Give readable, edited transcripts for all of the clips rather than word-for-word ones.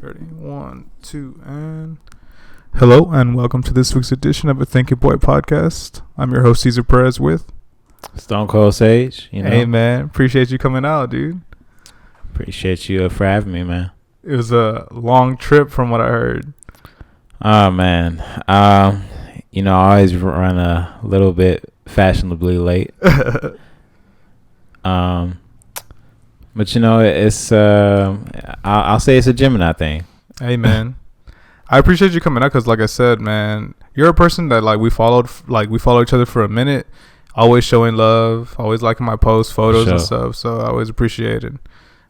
Ready? 1, 2, and hello, and welcome to this week's edition of a Thank You Boy podcast. I'm your host, Cesar Perez, with STONECOLDSAGE. Hey, man. Appreciate you coming out, dude. Appreciate you for having me, man. It was a long trip from what I heard. Oh, man. I always run a little bit fashionably late. But it's I'll say it's a Gemini thing. Hey, man. I appreciate you coming out because, like I said, man, you're a person that we follow each other for a minute, always showing love, always liking my posts, photos and stuff. So I always appreciate it.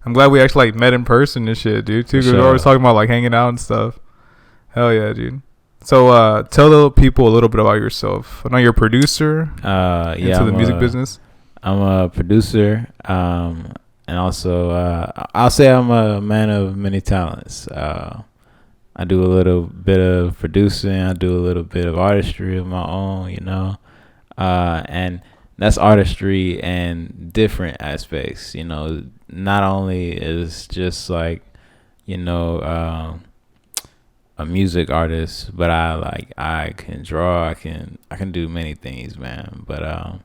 I'm glad we actually met in person and shit, dude. Too. We're always talking about hanging out and stuff. Hell yeah, dude. So tell the people a little bit about yourself. I know you're a producer. Into the music business. I'm a producer. And also, I'll say I'm a man of many talents. I do a little bit of producing. I do a little bit of artistry of my own, and that's artistry in different aspects. Not only is just a music artist, but I can draw. I can do many things, man. But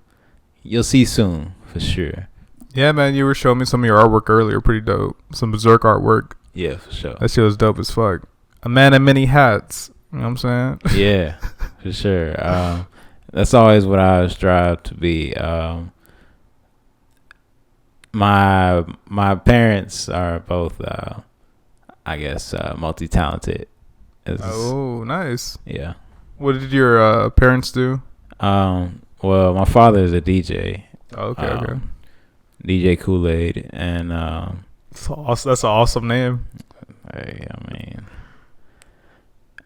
you'll see soon for sure. Yeah, man, you were showing me some of your artwork earlier. Pretty dope. Some Berserk artwork. Yeah, for sure. That shit was dope as fuck. A man in many hats. You know what I'm saying? Yeah, for sure. That's always what I strive to be. My parents are both, multi-talented. Oh, nice. Yeah. What did your parents do? Well, my father is a DJ. Oh, okay. DJ Kool-Aid, and that's an awesome name.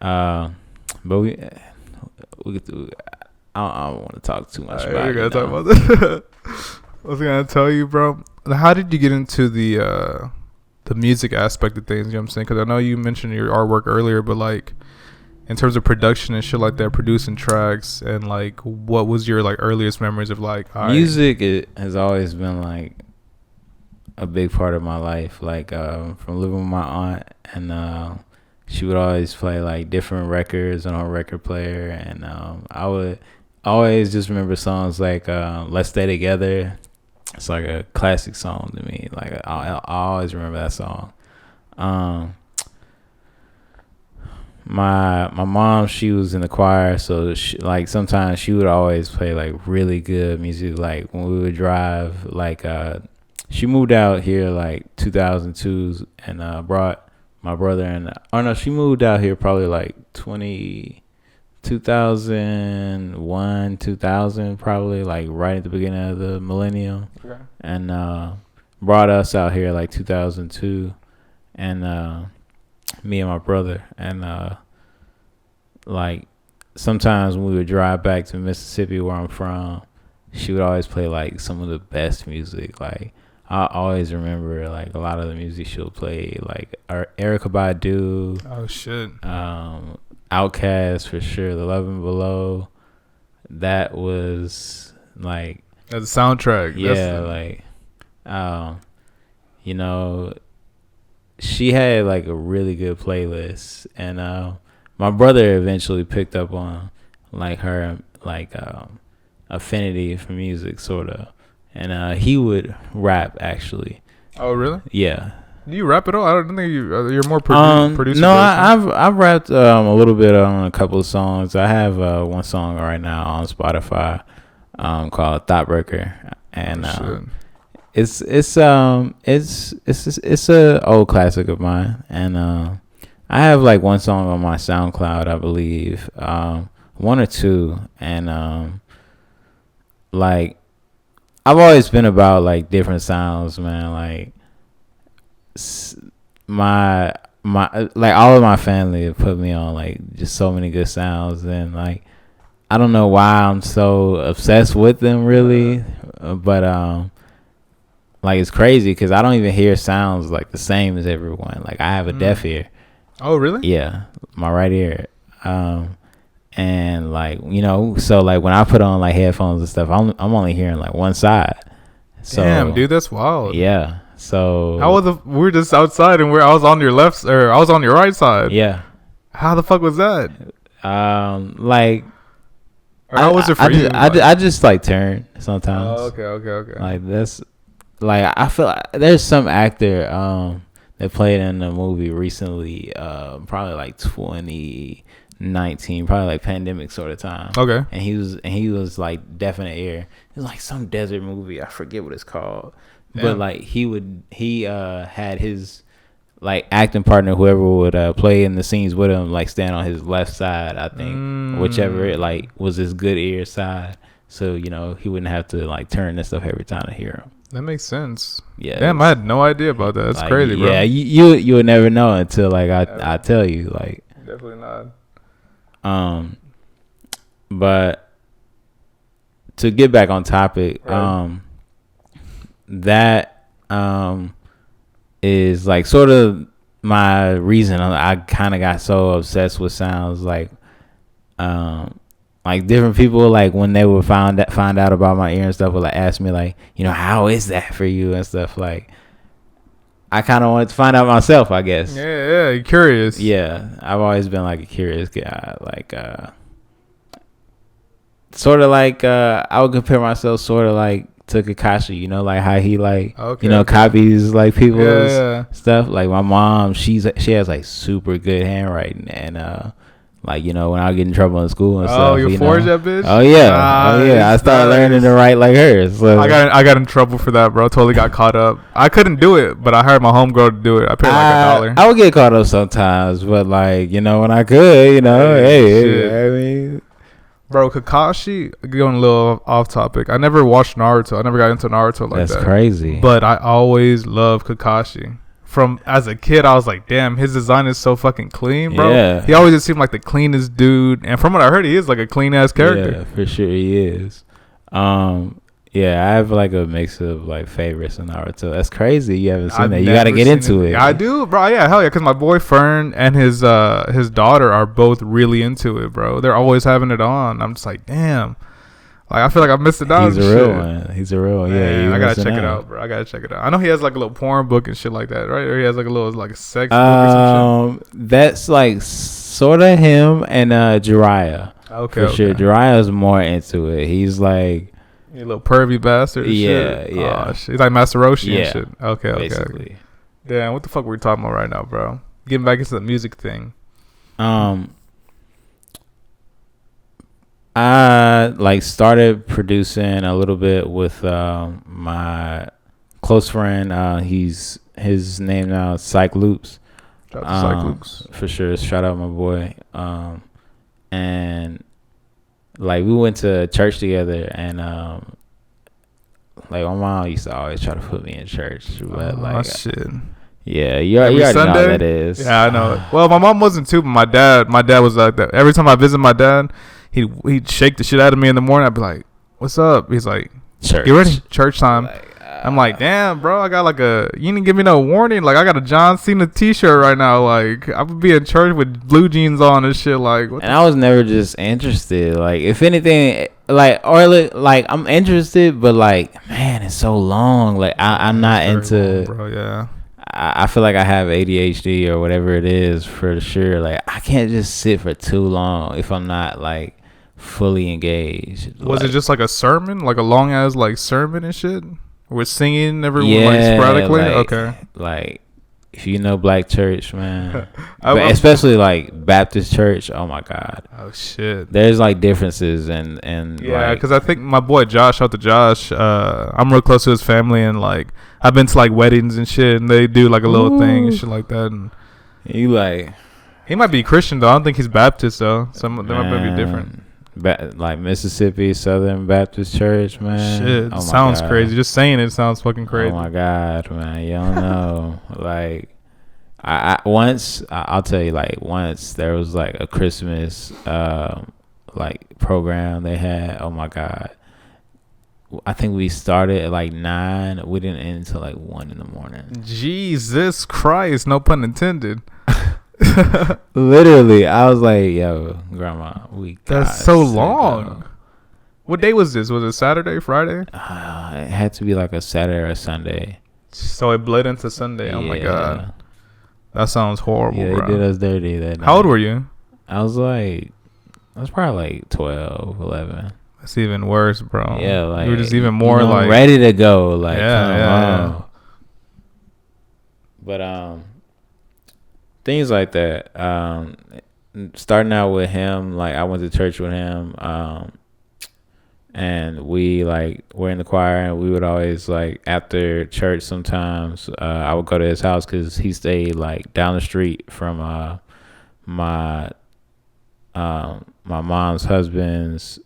But we get to. I don't want to talk too much about it. We're gonna talk about that. I was gonna tell you, bro. How did you get into the music aspect of things? You know what I'm saying? Because I know you mentioned your artwork earlier, but in terms of production and shit like that, producing tracks, and what was your earliest memories of music? It has always been a big part of my life. From living with my aunt, and she would always play different records on her record player, and I would always just remember songs like "Let's Stay Together." It's a classic song to me. I always remember that song. My mom, she was in the choir, so she, sometimes she would always play really good music. When we would drive, she moved out here 2002 and brought my brother and she moved out here probably 2001 2000, probably right at the beginning of the millennium. Okay. And brought us out here 2002, and me and my brother, and sometimes when we would drive back to Mississippi, where I'm from, she would always play some of the best music. I always remember a lot of the music she'll play, Erykah Badu. Oh shit. Outkast for sure. The Love and Below. That was that's a soundtrack. Yeah, she had a really good playlist, and my brother eventually picked up on her affinity for music, sort of, and he would rap actually. Oh really? Yeah. Do you rap at all? I don't think you're more producer. No, I've rapped a little bit on a couple of songs. I have one song right now on Spotify called Thoughtbreaker, and it's a old classic of mine, and I have one song on my SoundCloud, I believe, one or two, and I've always been about different sounds, man. My all of my family have put me on just so many good sounds, and I don't know why I'm so obsessed with them really, but it's crazy because I don't even hear sounds the same as everyone. I have a deaf ear. Oh really? Yeah, my right ear. And so when I put on headphones and stuff, I'm only hearing one side. So, damn, dude, that's wild. Yeah. So how was we were just outside and I was on your left or I was on your right side. Yeah. How the fuck was that? Like. How was it for you? I just like turn sometimes. Oh, okay. Like that's like I feel like there's some actor that played in a movie recently, probably like 2019, probably like pandemic sort of time. Okay. And he was like deaf in the ear. It was like some desert movie. I forget what it's called. Damn. But like he had his like acting partner, whoever would play in the scenes with him, like stand on his left side, I think, whichever it like was his good ear side, so you know he wouldn't have to like turn and stuff every time to hear him. That makes sense. Yeah. Damn, I had no idea about that. That's like, crazy, bro. Yeah, you would never know until like I tell you, like. Definitely not. But to get back on topic, right. That is like sort of my reason I kind of got so obsessed with sounds, like different people, like when they would find out about my ear and stuff, would like ask me like, you know, how is that for you and stuff. Like I kind of wanted to find out myself, I guess. Yeah, you're curious. Yeah, I've always been like a curious guy, like sort of like I would compare myself sort of like to Kakashi, you know, like how he like copies like people's stuff. Like my mom, she has like super good handwriting, and like, you know, when I get in trouble in school and stuff. Oh, you forged that bitch? Oh yeah, I started learning to write like her. So. I got in trouble for that, bro. Totally got caught up. I couldn't do it, but I hired my homegirl to do it. I paid like $1. I would get caught up sometimes, but like, you know, when I could, you know, hey, I mean. Bro, Kakashi, going a little off topic. I never watched Naruto. I never got into Naruto like that. That's crazy. But I always loved Kakashi. From as a kid, I was like, damn, his design is so fucking clean, bro. Yeah. He always just seemed like the cleanest dude. And from what I heard, he is like a clean ass character. Yeah, for sure he is. Yeah, I have like a mix of like favorites in Naruto. That's crazy. You haven't seen that. You got to get into it. I do, bro. Yeah, hell yeah. Because my boy Fern and his daughter are both really into it, bro. They're always having it on. I'm just like, damn. Like, I feel like I missed it out. He's a real one. He's a real one. Yeah, I gotta check it out, bro. I gotta check it out. I know he has like a little porn book and shit like that, right? Or he has like a little like sex book or some shit. That's like sort of him and Jiraiya. Okay, for sure. Jiraiya's more into it. He's like. You little pervy bastard. Yeah. Oh, shit. He's like Master Roshi and shit. Okay. Basically. Damn, what the fuck were we talking about right now, bro? Getting back into the music thing. I like started producing a little bit with my close friend. His name now is Psych Loops. Shout out to Psych Loops. For sure. Shout out my boy. And like we went to church together, and like my mom used to always try to put me in church, but like shit. Yeah, you already know how that is. Yeah, I know it. Well, my mom wasn't too, but my dad was like that. Every time I visit my dad, he'd shake the shit out of me in the morning. I'd be like, "What's up?" He's like, "Church. Get ready, church time." I'm like, "Damn, bro, I got like you didn't give me no warning. Like, I got a John Cena T-shirt right now. Like, I would be in church with blue jeans on and shit. Like, what?" And I was never just interested. Like, if anything, like, or like I'm interested, but like, man, it's so long. Like, I'm not into. Long, bro, yeah. I feel like I have ADHD or whatever it is for sure. Like, I can't just sit for too long if I'm not like fully engaged. Was it just like a sermon, like a long ass like sermon and shit? With singing everyone like sporadically? Like, okay. Like, if you know black church, man. Especially like Baptist church, oh my God. Oh shit. There's like differences and yeah, because I think my boy Josh, out to Josh, I'm real close to his family, and like I've been to like weddings and shit, and they do like a little thing and shit like that. And you like, he might be Christian though. I don't think he's Baptist though. Some they might be different. Like Mississippi Southern Baptist Church, man. Shit, sounds crazy. Just saying it sounds fucking crazy. Oh my God, man, you don't know. Like, I'll tell you, like once there was like a Christmas like program they had. Oh my God, I think we started at like 9. We didn't end until like 1 a.m. Jesus Christ, no pun intended. Literally, I was like, "Yo, Grandma, that's so long." What day was this? Was it Saturday, Friday? It had to be like a Saturday or Sunday. So it bled into Sunday. Oh my god, that sounds horrible. Yeah, bro. They did us dirty that night. How old were you? I was probably like 12, 11. That's even worse, bro. Yeah, like you were just even more like ready to go. Like, yeah. But things like that. Starting out with him, like I went to church with him. And we like were in the choir, and we would always like after church sometimes I would go to his house because he stayed like down the street from my mom's husband's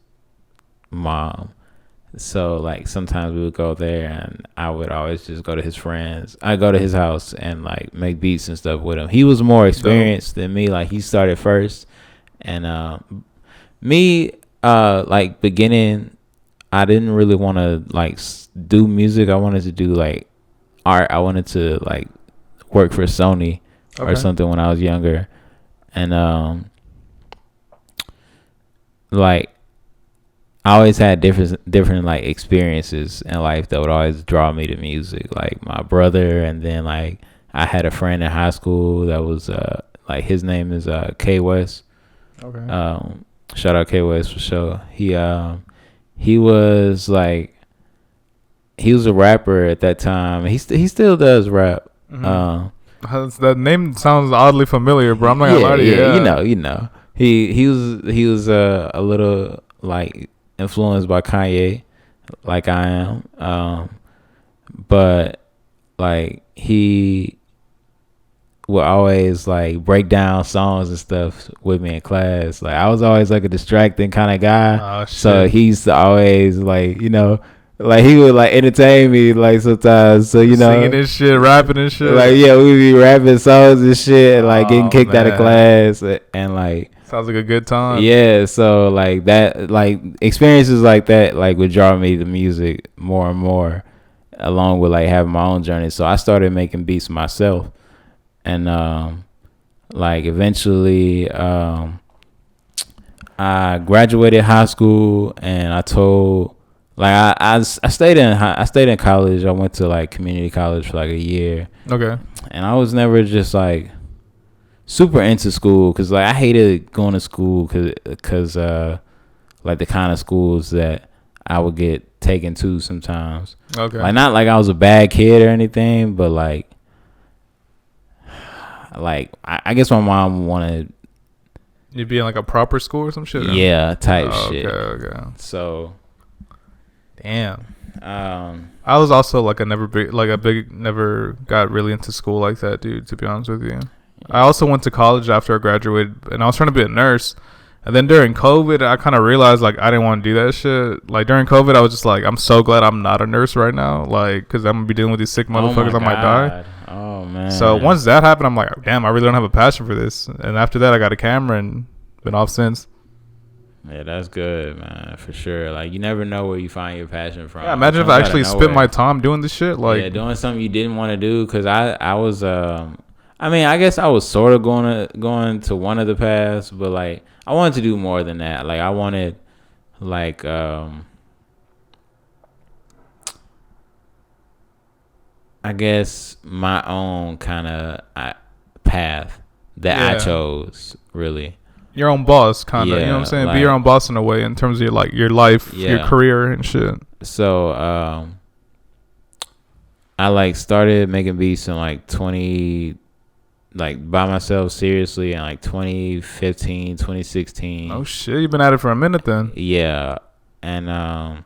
mom. So like sometimes we would go there, and I would always just go to his friends. I go to his house and like make beats and stuff with him. He was more experienced than me. Like he started first, and me like beginning, I didn't really want to like do music. I wanted to do like art. I wanted to like work for Sony or something when I was younger, and like I always had different like experiences in life that would always draw me to music. Like my brother, and then like I had a friend in high school that was like his name is Kanye West. Okay. Shout out Kanye West for sure. He was like, he was a rapper at that time. He still does rap. Mm-hmm. That name sounds oddly familiar, bro. I'm not gonna lie to you. Yeah, you know. He was a little like influenced by Kanye, like I am. But like he would always like break down songs and stuff with me in class. Like I was always like a distracting kind of guy. So he used to always like, like he would like entertain me like sometimes. So singing and shit, rapping and shit. Like yeah, we'd be rapping songs and shit, and like getting kicked out of class, and like sounds like a good time. Yeah, so like that, like experiences like that, like would draw me to music more and more, along with like having my own journey. So I started making beats myself. And like eventually I graduated high school, and I told like I stayed in college. I went to like community college for like a year. Okay. And I was never just like super into school, because like I hated going to school because like the kind of schools that I would get taken to sometimes. Okay. Like not like I was a bad kid or anything, but like I guess my mom wanted you be in like a proper school or some shit. Yeah, type shit. Okay. So, damn. I was also like never got really into school like that, dude. To be honest with you, I also went to college after I graduated, and I was trying to be a nurse. And then during COVID, I kind of realized like I didn't want to do that shit. Like during COVID, I was just like, I'm so glad I'm not a nurse right now, like because I'm gonna be dealing with these sick motherfuckers. I might die. Oh man. So once that happened, I'm like, damn, I really don't have a passion for this. And after that, I got a camera and been off since. Yeah, that's good, man, for sure. Like you never know where you find your passion from. Yeah, imagine if I actually spent my time doing this shit. Like doing something you didn't want to do. Because I was I mean, I guess I was sort of going to one of the paths, but like I wanted to do more than that. Like I wanted like I guess my own kind of path that I chose, really. Your own boss, kind of. You know what I'm saying? Like, be your own boss in a way in terms of your life, your career and shit. So I like started making beats in like by myself seriously in like 2015, 2016. Oh shit, you've been at it for a minute then. Yeah. And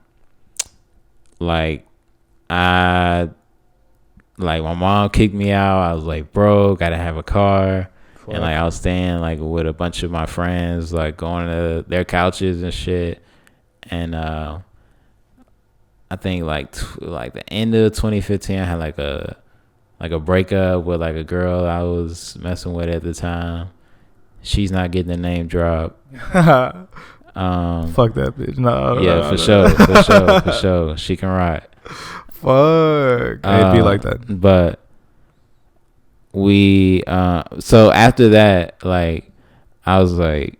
like my mom kicked me out. I was like, bro, gotta have a car. And like I was staying like with a bunch of my friends, like going to their couches and shit. And I think like the end of 2015, I had like a breakup with like a girl I was messing with at the time. She's not getting the name drop. Fuck that bitch. No. Yeah, for sure. She can ride. Fuck. It'd be like that. But we so after that, like I was like,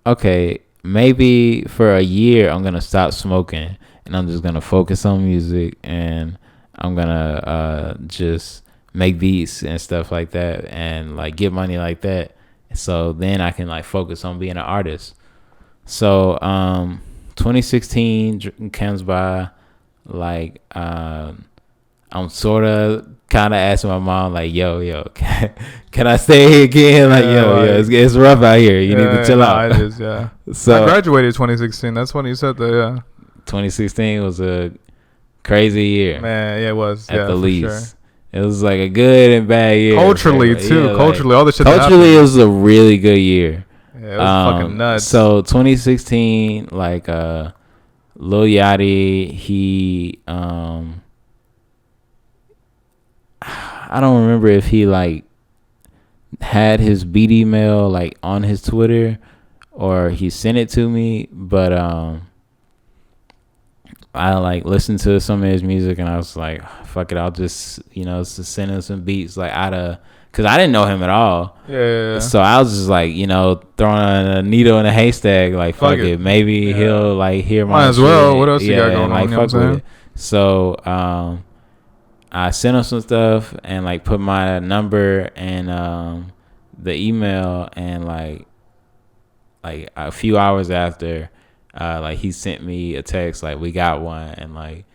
okay, maybe for a year I'm gonna stop smoking and I'm just gonna focus on music, and I'm gonna just make beats and stuff like that, and like get money like that. So then I can like focus on being an artist. So 2016 comes by, like I'm sort of kind of asking my mom like, yo, can I stay here again? Like, it's rough out here. You need to chill out. It is, yeah. So I graduated 2016. That's when you said that, yeah. 2016 was a crazy year. Man, yeah, it was. At the least. Sure. It was like a good and bad year. Culturally, too. Yeah, culturally, all the shit culturally, it was a really good year. Yeah, it was fucking nuts. So 2016, like Lil Yachty, he I don't remember if he like had his beat email like on his Twitter or he sent it to me, but I like listened to some of his music and I was like, fuck it, I'll just send him some beats like because I didn't know him at all. Yeah. So I was just like, throwing a needle in a haystack, like fuck it. Maybe he'll like hear my might as well. What else you got going on? Fuck with it. So I sent him some stuff and like put my number and the email, and like a few hours after, like he sent me a text like we got one, and like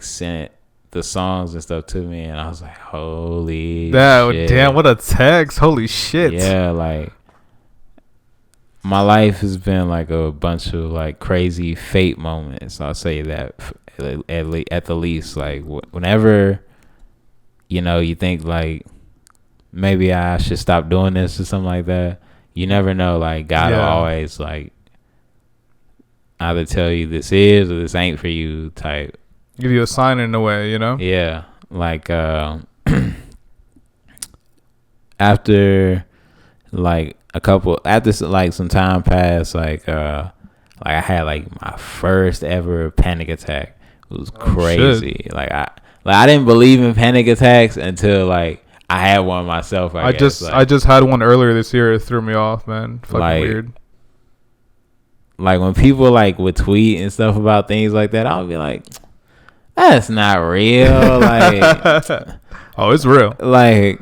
sent the songs and stuff to me, and I was like, holy shit. Damn, what a text. Holy shit. Yeah, like my life has been like a bunch of like crazy fate moments. I'll say that at the least. Like whenever you think like maybe I should stop doing this or something like that, you never know, like God will always like either tell you this is or this ain't for you type. Give you a sign in a way, Yeah, like after like after some time passed, like I had like my first ever panic attack. It was crazy. Shit. Like I didn't believe in panic attacks until like I had one myself. I guess. I just had one earlier this year. It threw me off, man. Fucking weird. Like when people like would tweet and stuff about things like that, I'll be like, that's not real. Like, oh, it's real. Like,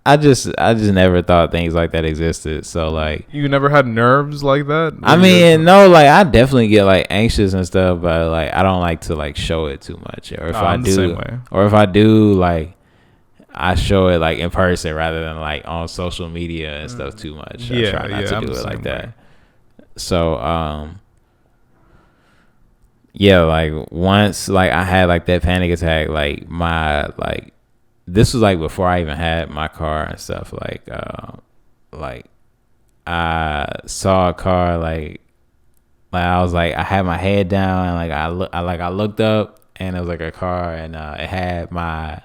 I just never thought things like that existed. So like, you never had nerves like that? I mean, no. Like, I definitely get like anxious and stuff, but like, I don't like to like show it too much. Or if I do, like, I show it like in person rather than like on social media and stuff too much. I try not to do it like that. So yeah, like once like I had like that panic attack, like this was like before I even had my car and stuff. Like I saw a car, like I was like, I had my head down and like I looked up and it was like a car, and it had my,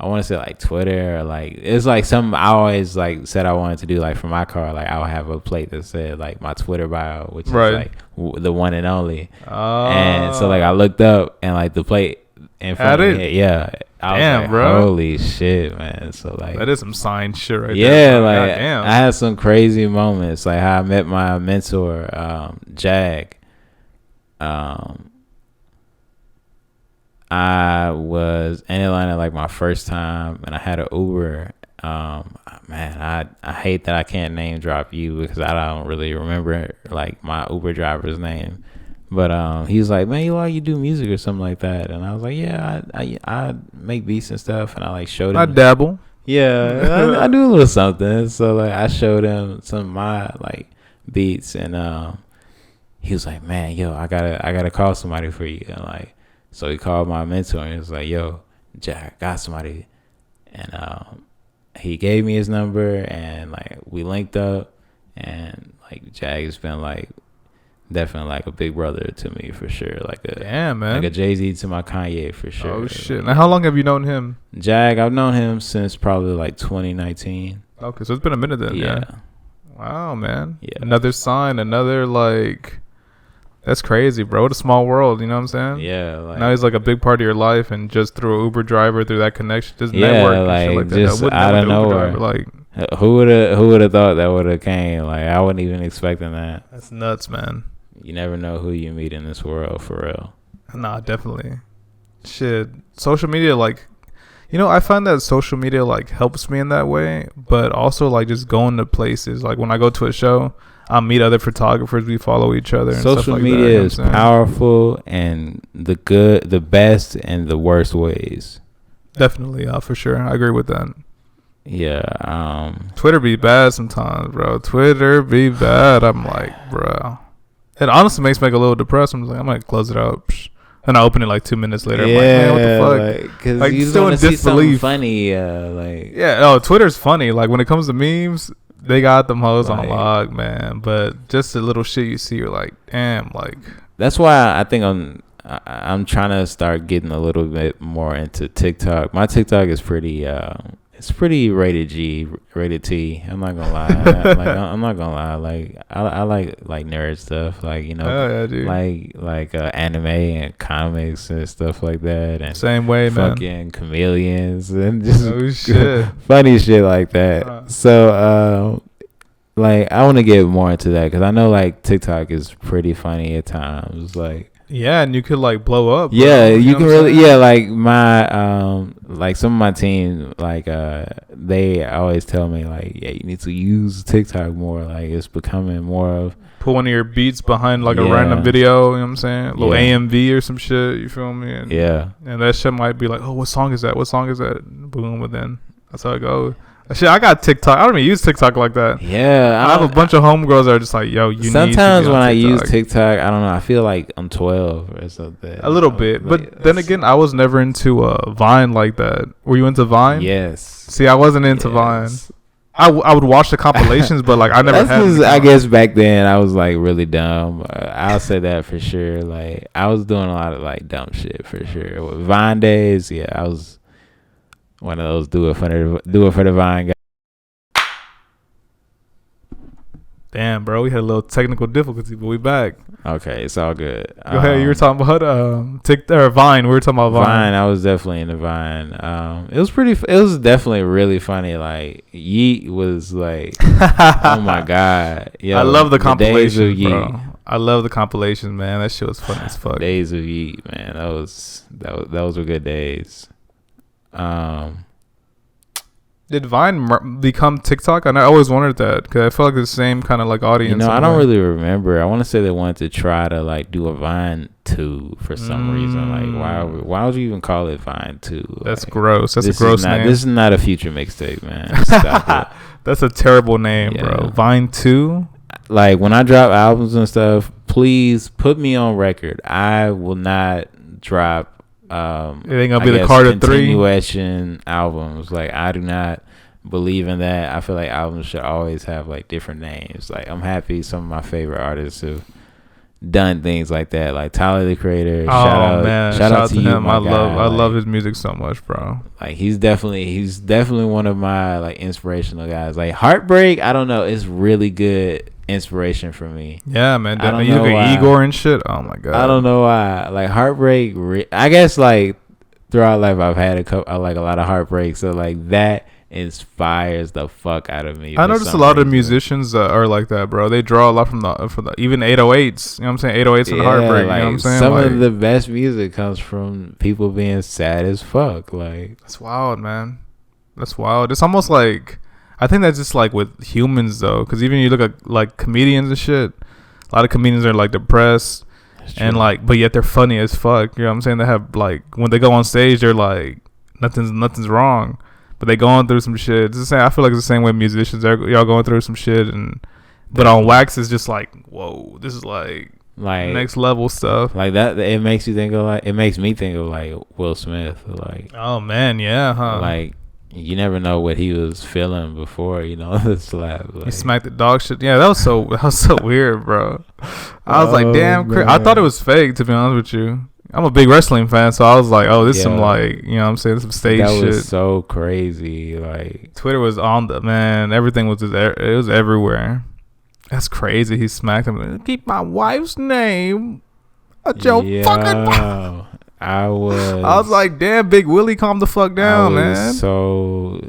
I want to say like Twitter, or like it's like something I always like said I wanted to do, like for my car, like I would have a plate that said like my Twitter bio, which is like the one and only. And so like I looked up and like the plate in front of me, I was like, bro, holy shit, man. So like that is some signed shit right there. Yeah, like I had some crazy moments, like how I met my mentor, Jag. I was in Atlanta like my first time, and I had an Uber. Man, I hate that I can't name drop you because I don't really remember like my Uber driver's name. But he was like, man, why you do music or something like that? And I was like, yeah, I make beats and stuff, and I like showed him. I dabble. Yeah, I do a little something. So like I showed him some of my like beats, and he was like, man, yo, I gotta call somebody for you, and like. So he called my mentor and he was like, yo, Jack, got somebody. And he gave me his number, and like we linked up, and like Jack's been like definitely like a big brother to me for sure. Like like a Jay-Z to my Kanye for sure. Oh shit. Now how long have you known him? Jag, I've known him since probably like 2019. Okay, so it's been a minute then. Yeah. Wow, man. Yeah. Another sign, another like. That's crazy, bro. What a small world, you know what I'm saying? Yeah. Like, now he's like a big part of your life, and just through an Uber driver, through that connection, just network like, and shit like that. Just out of nowhere. Like, who would have thought that would have came? Like, I wasn't even expecting that. That's nuts, man. You never know who you meet in this world, for real. Nah, definitely. shit, social media, like, I find that social media like helps me in that way, but also like just going to places. Like when I go to a show, I meet other photographers. We follow each other. And social stuff like media that, is powerful in the good, the best, and the worst ways. Definitely, for sure. I agree with that. Yeah. Twitter be bad sometimes, bro. Twitter be bad. I'm like, bro. It honestly makes me like a little depressed. I'm just like, I'm gonna close it out. And I open it like 2 minutes later. I'm like, man, what the fuck? Because like you still in see something disbelief. funny. Twitter's funny. Like when it comes to memes, they got them hoes on Like, log, man. But just the little shit you see, you're like, damn. Like that's why I think I'm trying to start getting a little bit more into TikTok. My TikTok is pretty it's pretty rated G, rated T. I'm not gonna lie. I'm not gonna lie. Like I like nerd stuff. Like like anime and comics and stuff like that. And same way, man. Fucking chameleons and just shit. funny shit like that. So like I want to get more into that because I know like TikTok is pretty funny at times. Like. Yeah, and you could like blow up. Yeah, you can really. Yeah, like my like some of my team, like they always tell me like, yeah, you need to use TikTok more. Like it's becoming more of put one of your beats behind like a random video. You know what I'm saying? A little AMV or some shit. You feel me? And, and that shit might be like, oh, what song is that? What song is that? Boom, and then that's how it goes. Shit, I got TikTok. I don't even use TikTok like that. Yeah, I have a bunch of homegirls that are just like, yo, you sometimes when I use TikTok, I don't know. I feel like I'm 12 or something. A little bit, but then again, I was never into Vine like that. Were you into Vine? Yes. See, I wasn't into Vine. I would watch the compilations, but like I never had. I guess back then I was like really dumb. I'll say that for sure. Like I was doing a lot of like dumb shit for sure. With Vine days, yeah, I was. One of those do it for the Vine guy. Damn, bro, we had a little technical difficulty, but we back. Okay, it's all good. Go ahead. You were talking about Vine. We were talking about Vine. I was definitely in the Vine. It was definitely really funny. Like Yeet was like, oh my god, yo, I love the compilations, bro. I love the compilations, man. That shit was funny as fuck. Days of Yeet, man. Those were good days. Did Vine become TikTok? I always wondered that because I feel like the same kind of like audience. I don't really remember. I want to say they wanted to try to like do a Vine 2 for some reason. Like why would you even call it Vine 2? That's like, gross. That's a gross name. This is not a Future mixtape, man. Stop it. That's a terrible name, bro. Vine 2. Like when I drop albums and stuff, please put me on record. I will not drop. It ain't gonna be the Carter 3 continuation albums. Like I do not believe in that. I feel like albums should always have like different names. Like I'm happy some of my favorite artists have done things like that. Like Tyler the Creator. Shout out to him. I love his music so much, bro. Like he's definitely one of my like inspirational guys. Like Heartbreak, I don't know, it's really good inspiration for me. Yeah, man. You look at Igor and shit. Oh my god. I don't know why. Like Heartbreak. I guess like throughout life I've had a lot of heartbreaks. So like that inspires the fuck out of me. I noticed a lot of musicians are like that, bro. They draw a lot from the even 808s. You know what I'm saying? 808s and Heartbreak. Like, you know what I'm saying? Some of the best music comes from people being sad as fuck. Like that's wild, man. That's wild. It's almost like. I think that's just like with humans though, because even you look at like comedians and shit, a lot of comedians are like depressed and like, but yet they're funny as fuck. You know what I'm saying? They have like when they go on stage, they're like nothing's wrong, but they going through some shit. It's the same. I feel like it's the same way musicians are. Y'all going through some shit, but on wax it's just like, whoa, this is like next level stuff. Like that, it makes me think of like Will Smith. Like, oh man, yeah, huh? Like. You never know what he was feeling before, the slap. Like. He smacked the dog shit. Yeah, that was so weird, bro. I was like, damn, I thought it was fake, to be honest with you. I'm a big wrestling fan, so I was like, oh, this is some like, you know what I'm saying, some stage shit. That was so crazy. Like Twitter was on the man. Everything was it was everywhere. That's crazy. He smacked him. Keep my wife's name at your fucking. I was like, damn, Big Willie, calm the fuck down, man. So,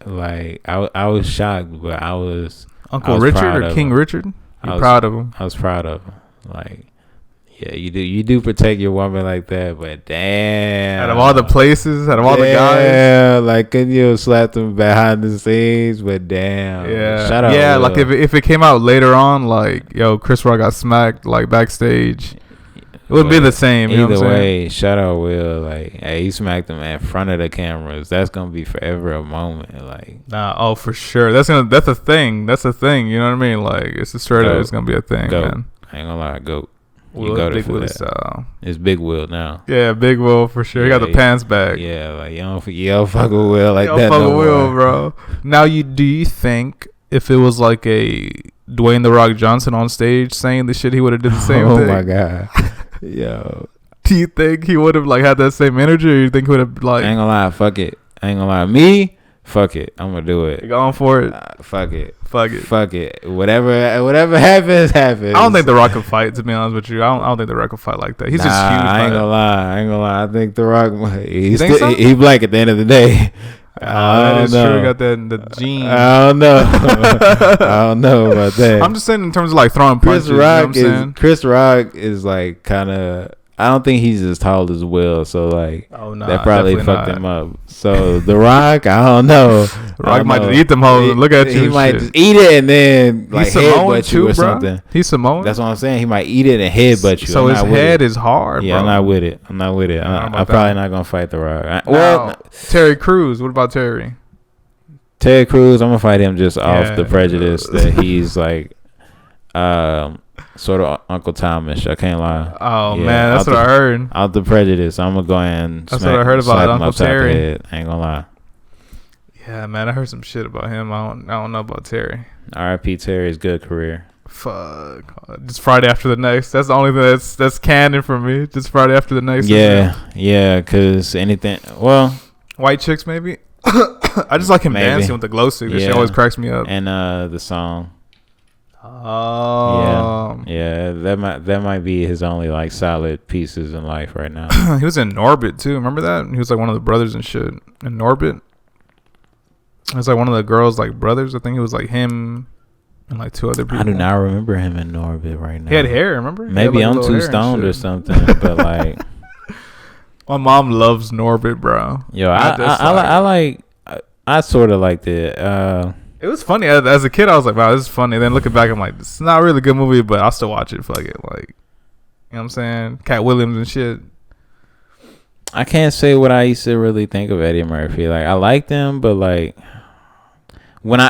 like, I was shocked, but I was Uncle Richard or King Richard. You proud of him? I was proud of him. Like, Yeah, you do protect your woman like that, but damn. Out of all the places, out of all the guys. Yeah, like could you slap them behind the scenes, but damn. Yeah. Shout out yeah, Will. like if it came out later on, like, yo, Chris Rock got smacked like backstage. It wouldn't be the same. You know what I'm saying? Shout out Will. Like, hey, he smacked him in front of the cameras. That's gonna be forever a moment. Like, Nah, for sure. That's a thing. That's a thing. You know what I mean? Like, it's a straight up. It's gonna be a thing, man. I ain't gonna lie, goat. Will, you got Big it for Will that. style. It's Big Will now. Yeah, Big Will for sure. He got the pants back. Yeah, like you don't fuck with Will like that. Fuck with Will, bro. Now, do you think if it was like a Dwayne the Rock Johnson on stage saying the shit, he would have did the same thing? Oh my god, yo. Do you think he would have like had that same energy, or you think he would have like? I ain't gonna lie, fuck it. I ain't gonna lie, me, fuck it. I'm gonna do it. You going for it? Fuck it. Fuck it. Whatever happens. I don't think The Rock could fight. To be honest with you, I don't think The Rock could fight like that. He's just huge. I ain't gonna lie. I think The Rock. He black at the end of the day. That is true. Got that the gene. I don't know. I don't know about that. I'm just saying in terms of like throwing punches. Chris Rock is like kind of. I don't think he's as tall as Will, so like that probably fucked him up. So The Rock, I don't know. The Rock might just eat them hoes and look at you. He might just eat it and then like headbutt you or bro. something. He's Samoan. That's what I'm saying. He might eat it and headbutt you. So his head is hard. Yeah, bro. I'm not with it. I'm probably not gonna fight The Rock. Terry Crews. What about Terry? Terry Crews, I'm gonna fight him just off the prejudice that he's like, sort of Uncle Thomas. I can't lie. Oh man, that's what I heard. Out the prejudice, I'm gonna go and that's what I heard about Uncle Terry. I ain't gonna lie. Yeah, man, I heard some shit about him. I don't know about Terry. R.I.P. Terry's good career. Fuck. Just Friday after the next. That's the only thing that's canon for me. Just Friday after the next. Yeah. Cause anything. Well, white chicks maybe. I just like him dancing with the glow stick. That shit always cracks me up. And the song. Oh. Yeah. That might be his only like solid pieces in life right now. He was in Norbit too. Remember that? He was like one of the brothers and shit in Norbit. It was like one of the girls like brothers. I think it was like him and like two other people. I do not remember him in Norbit right now. He had hair, remember? Maybe I'm too stoned or something, but like my mom loves Norbit, bro. Yo, I sort of liked it. It was funny as a kid. I was like, wow, this is funny. Then looking back, I'm like, this is not really a good movie, but I'll still watch it. Fuck it, like, you know what I'm saying? Cat Williams and shit. I can't say what I used to really think of Eddie Murphy. Like, I liked him, but like when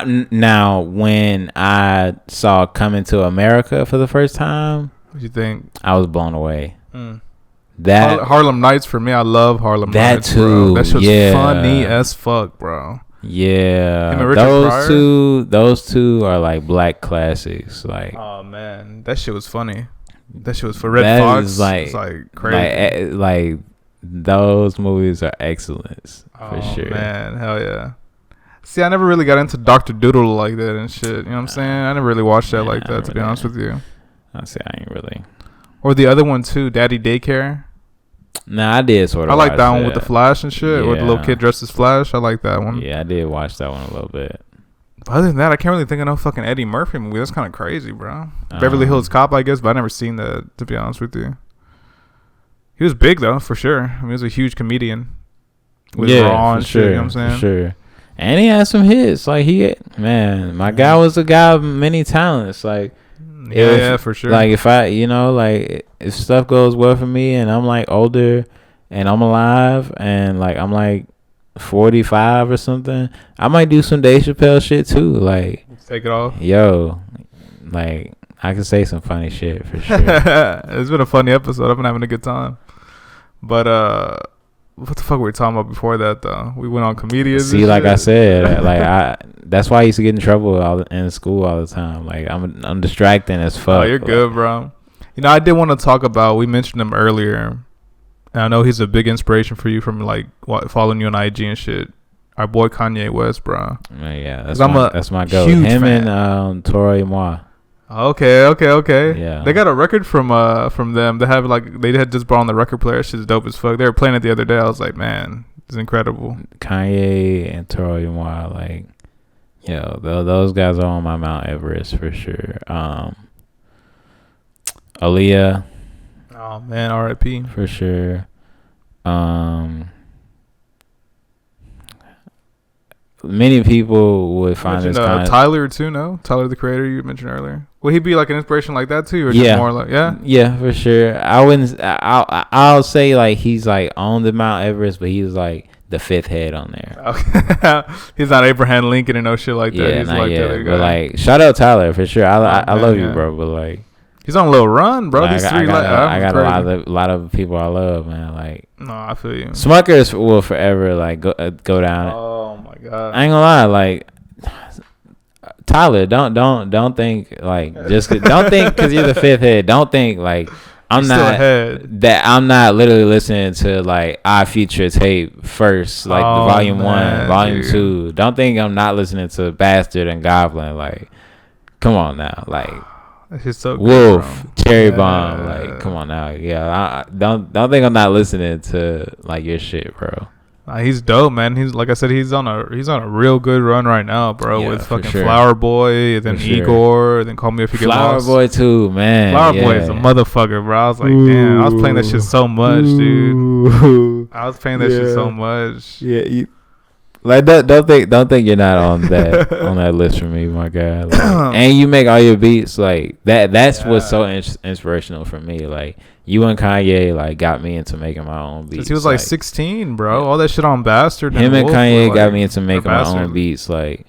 I saw Coming to America for the first time, what you think? I was blown away. That Harlem Nights for me. I love Harlem Nights. That too. Bro. That shit's funny as fuck, bro. Yeah, those two are like black classics. Like, oh man, that shit was funny. That shit was for Red Fox. It's like crazy. Like those movies are excellence for sure. Man, hell yeah. See, I never really got into Dr. Doodle like that and shit. You know what I'm saying? I never really watched that like that, to be honest with you. I say I ain't really. Or the other one too, Daddy Daycare. Nah, I did sort of. I like that one with the Flash and shit, with the little kid dressed as Flash. I like that one. Yeah, I did watch that one a little bit. But other than that, I can't really think of no fucking Eddie Murphy movie. That's kind of crazy, bro. Beverly Hills Cop, I guess, but I never seen that, to be honest with you. He was big though, for sure. I mean, he was a huge comedian. With Raw and shit, you know what I'm saying? For sure. And he had some hits. Like my guy was a guy of many talents. Like, yeah, for sure. Like if if stuff goes well for me and I'm like older and I'm alive and like I'm like 45 or something, I might do some Dave Chappelle shit too. Like, take it off. Yo, like I can say some funny shit for sure. It's been a funny episode. I've been having a good time. But what the fuck were we talking about before that though? We went on comedians. See, like I said, that's why I used to get in trouble in school all the time. Like I'm distracting as fuck. Oh, you're good, bro. You know, I did want to talk about. We mentioned him earlier, and I know he's a big inspiration for you from like following you on IG and shit. Our boy Kanye West, bro. Yeah, that's my go. Him fan. And Tori Moi. Okay. Yeah, they got a record from them. They had just brought on the record player. Shit's dope as fuck. They were playing it the other day. I was like, man, it's incredible. Kanye and Tori Moi, like, yo, those guys are on my Mount Everest for sure. Aaliyah. Oh man, R.I.P. for sure. Many people would find this kind of Tyler too. No, Tyler the Creator you mentioned earlier. Will he be like an inspiration like that too, or just more like yeah, for sure. I wouldn't. I'll say like he's like on the Mount Everest, but he's like the fifth head on there. Okay. He's not Abraham Lincoln and no shit like that. Yeah, he's not like yet. the other guy. But like, shout out Tyler for sure. I love you, bro. But like, he's on a little run, bro. Like, These three I got a lot of people I love, man. Like, no, I feel you. Smuckers will forever like go down. Oh my god. I ain't gonna lie, like. Tyler, don't think like don't think because you're the fifth head. Don't think like I'm not literally listening to like our Future tape first, like the volume 1, volume 2. Don't think I'm not listening to Bastard and Goblin. Like, come on now, like it's so good, Wolf, Cherry Bomb. Like, come on now, yeah. Don't think I'm not listening to like your shit, bro. He's dope, man. He's like I said, he's on a real good run right now, bro. With fucking Flower Boy, then Igor, then Call Me If You Get Lost. Flower Boy too, man. Flower Boy is a motherfucker, bro. I was like, damn, I was playing that shit so much, dude. I was playing that shit so much. Yeah, like don't think you're not on that on that list for me, my guy. Like, and you make all your beats like that. That's what's so inspirational for me. Like. You and Kanye like got me into making my own beats. Since he was like 16, bro. All that shit on Bastard. Him and Kanye got me into making my own beats. Like,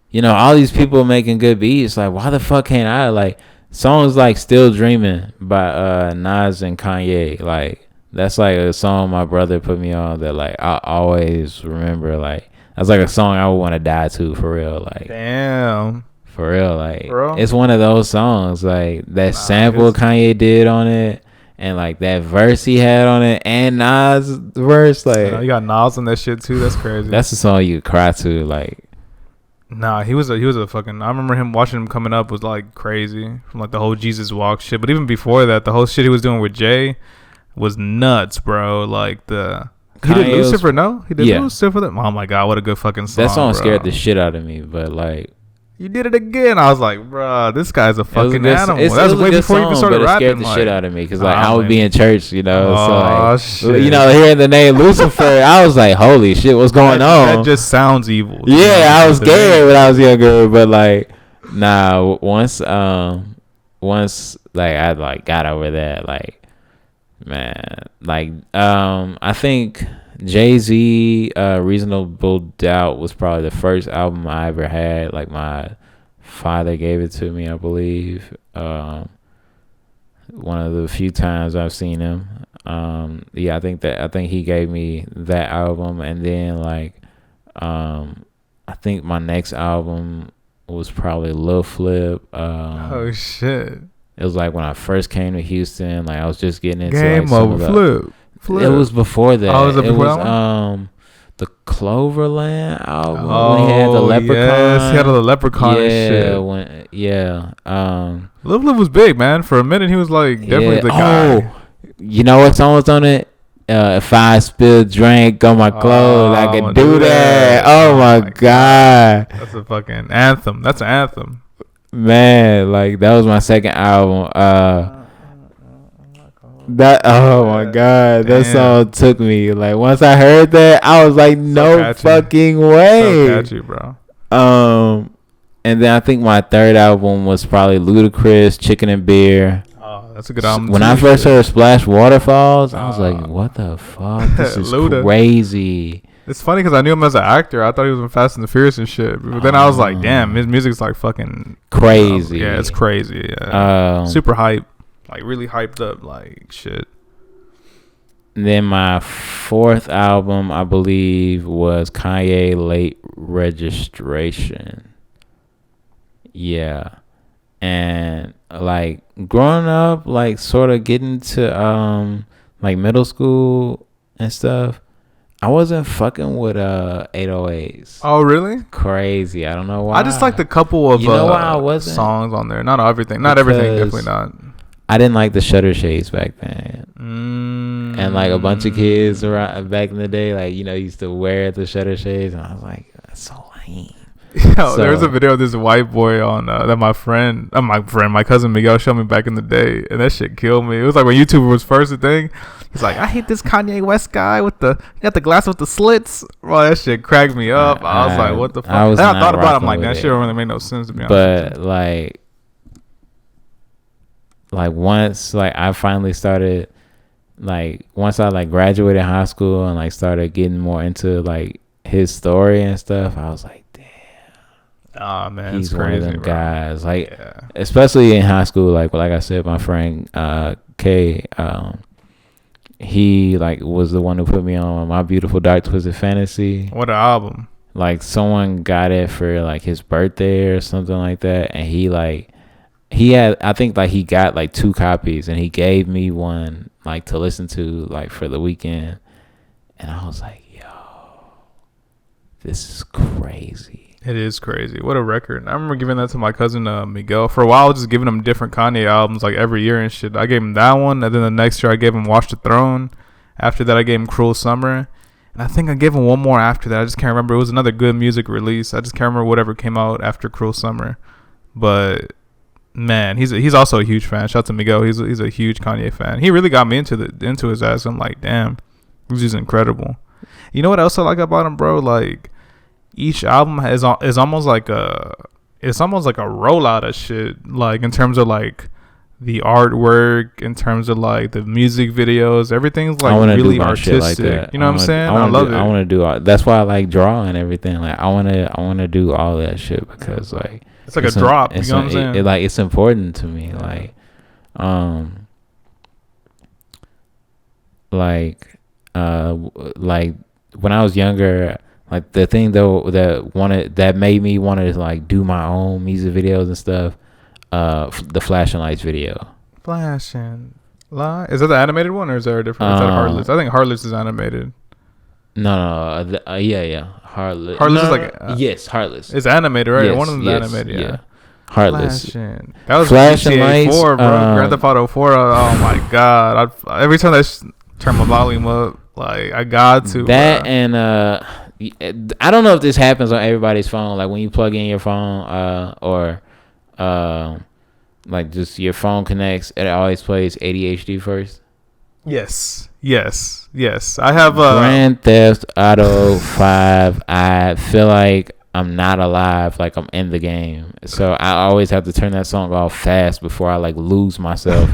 you know, all these people making good beats. Like, why the fuck can't I? Like, songs like "Still Dreaming" by Nas and Kanye. Like, that's like a song my brother put me on that like I always remember. Like, that's like a song I would want to die to for real. Like, damn. For real. Like, it's one of those songs. Like that sample Kanye did on it. And like that verse he had on it, and Nas' verse, like you got Nas on that shit too. That's crazy. That's the song you cry to, like. Nah, he was a fucking. I remember him watching him coming up was like crazy from like the whole Jesus Walk shit. But even before that, the whole shit he was doing with Jay was nuts, bro. Like he did Lucifer, no? He did Lucifer. Oh my god, what a good fucking song. That song scared the shit out of me, but like. You did it again. I was like, bro, this guy's a fucking animal. That was way before you even started rapping. It scared the shit out of me because like I would be in church, you know. Oh, so like, you know, hearing the name Lucifer, I was like, holy shit, what's going on? That just sounds evil. Yeah, I was scared when I was younger, but like, nah. Once like I like got over that, like, man, like I think Jay-Z, Reasonable Doubt was probably the first album I ever had. Like my father gave it to me, I believe. One of the few times I've seen him. I think he gave me that album, and then like, I think my next album was probably Lil Flip. Oh shit! It was like when I first came to Houston. Like I was just getting into Game like, some Over Flip. It was before that. Oh, was it before the Cloverland album when he had the Leprechaun. Yes, he had the Leprechaun shit. Lil Flip was big, man. For a minute, he was like definitely the guy. Oh, you know what song was on it? If I spill drink on my clothes, I can do that. Oh my god, that's a fucking anthem. That's an anthem, man. Like that was my second album. That my god, that song took me. Like once I heard that, I was like, no fucking way. So catchy, bro. And then I think my third album was probably Ludacris, Chicken and Beer. Oh, that's a good album. When I first heard Splash Waterfalls, I was like, what the fuck? This is crazy. It's funny because I knew him as an actor. I thought he was in Fast and the Furious and shit. But then I was like, damn, his music's like fucking crazy. Yeah, it's crazy. Yeah. Super hype. Like really hyped up, like shit. Then my fourth album, I believe, was Kanye Late Registration. Yeah. And like growing up, like sort of getting to like middle school and stuff, I wasn't fucking with 808s. Oh really? Crazy. I don't know why. I just liked a couple of why I wasn't? Songs on there. Not everything. Not everything. Definitely not. I didn't like the shutter shades back then. And like a bunch of kids around back in the day, like, you know, used to wear the shutter shades, and I was like, that's so lame. Yo, there was a video of this white boy on that my cousin Miguel showed me back in the day, and that shit killed me. It was like when YouTube was first a thing. He's like, I hate this Kanye West guy with he got the glass with the slits. Bro, that shit cracked me up. I was like, what the fuck? I thought about it. I'm like, that shit don't really make no sense to be honest. But like once like I finally started, like once I like graduated high school and like started getting more into like his story and stuff, I was like, damn. Oh man, he's it's crazy, one of them bro. guys. Like, especially in high school, like I said, my friend Kay, he like was the one who put me on My Beautiful Dark Twisted Fantasy. What an album! Like someone got it for like his birthday or something like that, and he had, I think like he got like 2 copies, and he gave me one like to listen to like for the weekend, and I was like, yo, this is crazy. It is crazy. What a record. I remember giving that to my cousin Miguel. For a while, I was just giving him different Kanye albums like every year and shit. I gave him that one, and then the next year I gave him Watch the Throne. After that, I gave him Cruel Summer. And I think I gave him one more after that. I just can't remember. It was another good music release. I just can't remember whatever came out after Cruel Summer. But man, he's also a huge fan. Shout out to Miguel. He's a huge Kanye fan. He really got me into his ass. I'm like, damn, this is incredible. You know what else I like about him, bro? Like, each album is almost like a rollout of shit, like in terms of like the artwork, in terms of like the music videos, everything's like really artistic. Like that. You know what I'm saying? I love it. I want to do all. That's why I like drawing and everything. Like I want to do all that shit because like it's like a drop. You know what I'm saying? Like it's important to me. Like when I was younger. Like the thing though that made me want to like do my own music videos and stuff, the Flashing Lights video. Flashing Lights, is that the animated one or is there a different? Is that Heartless? I think Heartless is animated. No, yeah, Heartless. Heartless is like yes, Heartless. It's animated, right? Yes, One of them's animated, yeah. Heartless. Flashing. That was Flashing GTA Lights, 4, bro. Grand Theft Auto 4. Oh my god! Every time I turn my volume up, like I got to that, bro. And I don't know if this happens on everybody's phone. Like when you plug in your phone, or like just your phone connects, it always plays ADHD first. Yes. I have Grand Theft Auto 5. I feel like I'm not alive, like I'm in the game. So I always have to turn that song off fast before I like lose myself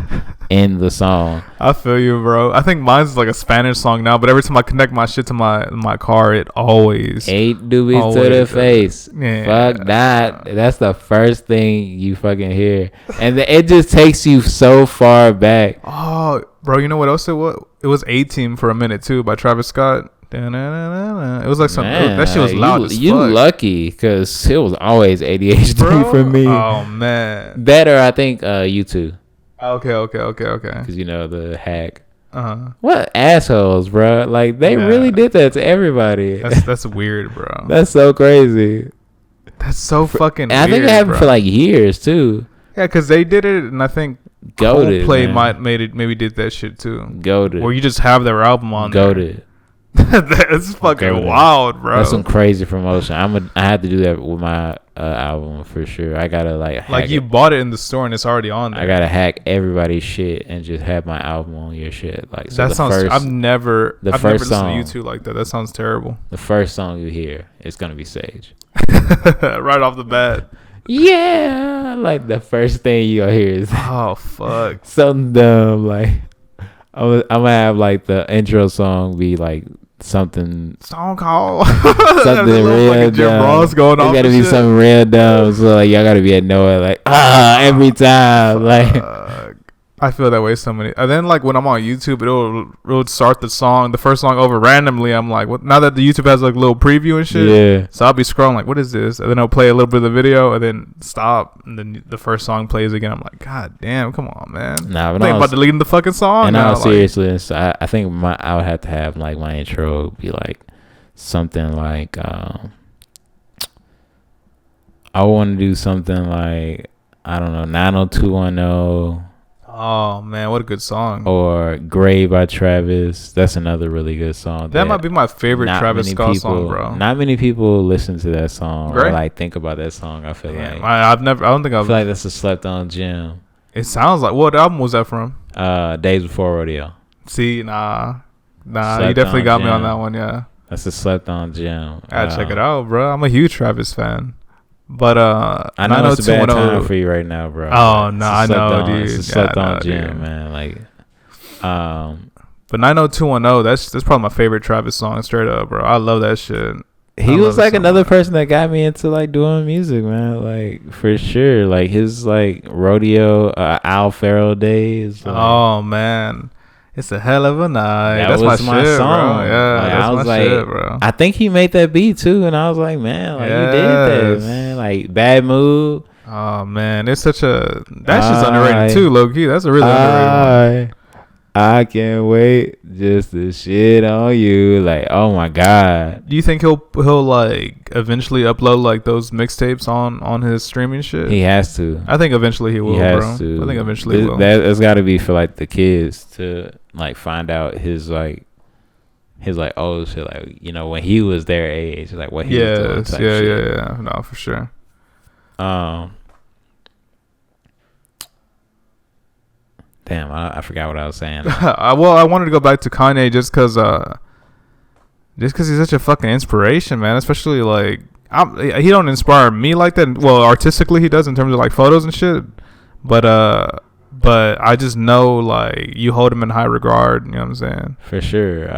in the song. I feel you, bro. I think mine's like a Spanish song now, but every time I connect my shit to my car, it always 8 doobies to the face. Yeah. Fuck that. That's the first thing you fucking hear, and it just takes you so far back. Oh, bro, you know what else it was? It was A-Team for a minute too by Travis Scott. It was like that shit was loud as fuck. You lucky because it was always ADHD bro? For me. Oh man. Better, I think U2. Okay. Because you know the hack. What assholes, bro? Like they really did that to everybody. That's weird, bro. That's so crazy. That's so fucking. I think it happened for like years too. Yeah, because they did it, and I think Coldplay maybe did that shit too. Goated. Or you just have their album on Goated. That's fucking wild, bro. That's some crazy promotion. I had to do that with my album for sure. I gotta like you bought it in the store and it's already on there. I gotta hack everybody's shit and just have my album on your shit. Like so that sounds. I've never listened to YouTube like that. That sounds terrible. The first song you hear is gonna be Sage. Right off the bat. Yeah, like the first thing you'll hear is oh fuck, something dumb. Like I'm gonna have like the intro song be like something Stone Cold, something real Jim Ross going on. It gotta be something real dumb. So like y'all gotta be annoyed like every time. Like I feel that way so many. And then like when I'm on YouTube, it'll start the first song over randomly. I'm like, what? Now that the YouTube has like a little preview and shit, yeah. So I'll be scrolling like, what is this? And then I'll play a little bit of the video and then stop. And then the first song plays again. I'm like, god damn, come on, man. Nah, I'm thinking about deleting the fucking song. And now, seriously, I think I would have to have like my intro be like something like I want to do something like I don't know 90210. Oh man, what a good song. Or Gray by Travis. That's another really good song. That might be my favorite Travis Scott song, bro. Not many people listen to that song Gray? or like think about that song. I feel like I don't think I feel like that's a slept on gem. It sounds like, what album was that from? Days Before Rodeo. See, nah, you definitely got me on that one. Yeah, that's a slept on gem. I check it out, bro. I'm a huge Travis fan. But I know it's a bad time for you right now, bro. Oh no, I know, dude. It's a slept on gem, man. Like, but 90210, that's probably my favorite Travis song, straight up, bro. I love that shit. He was like another person that got me into like doing music, man. Like for sure, like his like rodeo, Al Farrell days. Like, oh man. It's a hell of a night. That's my shit, song. Bro. Yeah, like, that's I was my like, shit, bro. I think he made that beat too, and I was like, man, like you did that, man. Like Bad Mood. Oh man, it's such a that shit's underrated too, low key. That's a really underrated one. I can't wait just to shit on you. Like, oh my god. Do you think he'll like eventually upload like those mixtapes on his streaming shit? He has to. I think eventually he will, bro. To. I think eventually he will. That's got to be for like the kids to like find out his like old shit, like, you know, when he was their age, like what he was doing type shit. Yeah. No, for sure. Damn, I forgot what I was saying. Well, I wanted to go back to Kanye just because he's such a fucking inspiration, man. Especially like he don't inspire me like that. Well, artistically he does in terms of like photos and shit. But I just know like you hold him in high regard. You know what I'm saying? For sure.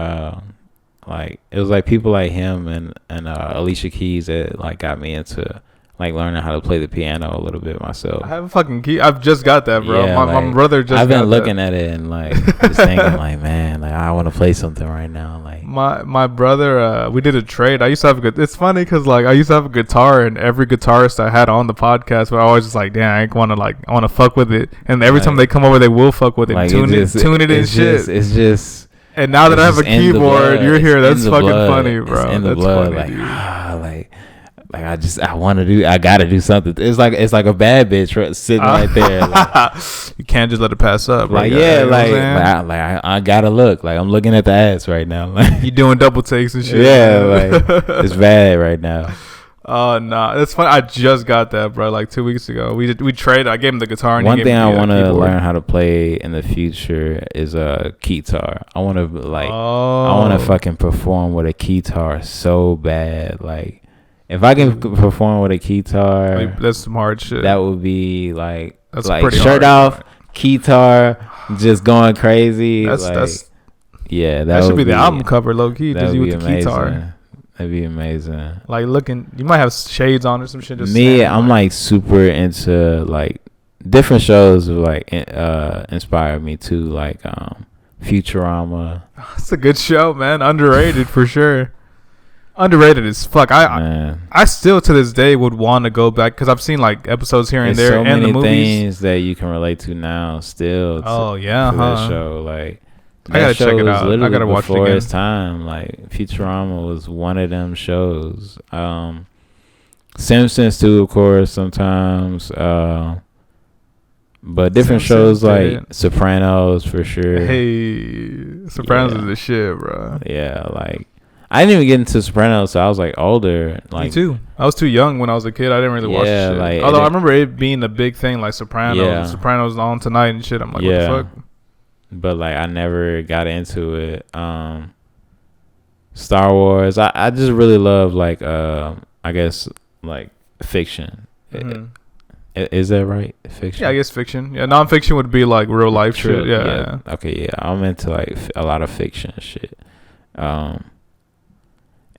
Like it was like people like him and Alicia Keys that like got me into like learning how to play the piano a little bit myself. I have a fucking key. I've just got that, bro. Yeah, my brother just. I've been looking at it and like just thinking like, man, like I want to play something right now. Like my brother, we did a trade. I used to have a good. It's funny because like I used to have a guitar, and every guitarist I had on the podcast, but I always just like, damn, I want to fuck with it. And every time they come over, they will fuck with it, like tune it and shit. It's just. And now that I have a keyboard, you're here. That's fucking funny, bro. It's in the That's blood. funny, like I gotta do something. It's like a bad bitch sitting right there. Like, you can't just let it pass up. Like I gotta look. Like I'm looking at the ass right now. Like you doing double takes and shit. Yeah, like it's bad right now. Oh no, that's funny. I just got that, bro. Like 2 weeks ago, we traded. I gave him the guitar. And one thing I want to learn how to play in the future is a keytar. I want to fucking perform with a keytar so bad. Like if I can perform with a keytar, that's some hard shit. That would be like shirt off, keytar, just going crazy. That should be the album cover, low key. Just you with the keytar. That'd be amazing. Like looking, you might have shades on or some shit. Just me, I'm like super into like different shows. Like inspire me too. Like Futurama. It's a good show, man. Underrated for sure. Underrated as fuck. I still to this day would want to go back because I've seen like episodes here and there. So and many the movies. Things that you can relate to now. Still. That show like. I gotta check it out. I gotta watch it again. Before its time, like Futurama was one of them shows. Simpsons too, of course, sometimes. But different shows like Sopranos for sure. Hey, Sopranos is the shit, bro. Yeah, like I didn't even get into Sopranos, so I was like older. Like me too. I was too young when I was a kid. I didn't really watch shit. Like, although I remember it being a big thing, like Sopranos. Yeah. Sopranos on tonight and shit. I'm like, what the fuck? But like I never got into it. Star Wars. I just really love like I guess like fiction. Mm-hmm. Is that right? Fiction. Yeah, I guess fiction. Yeah, nonfiction would be like real life shit. Yeah. Okay. Yeah, I'm into like a lot of fiction shit.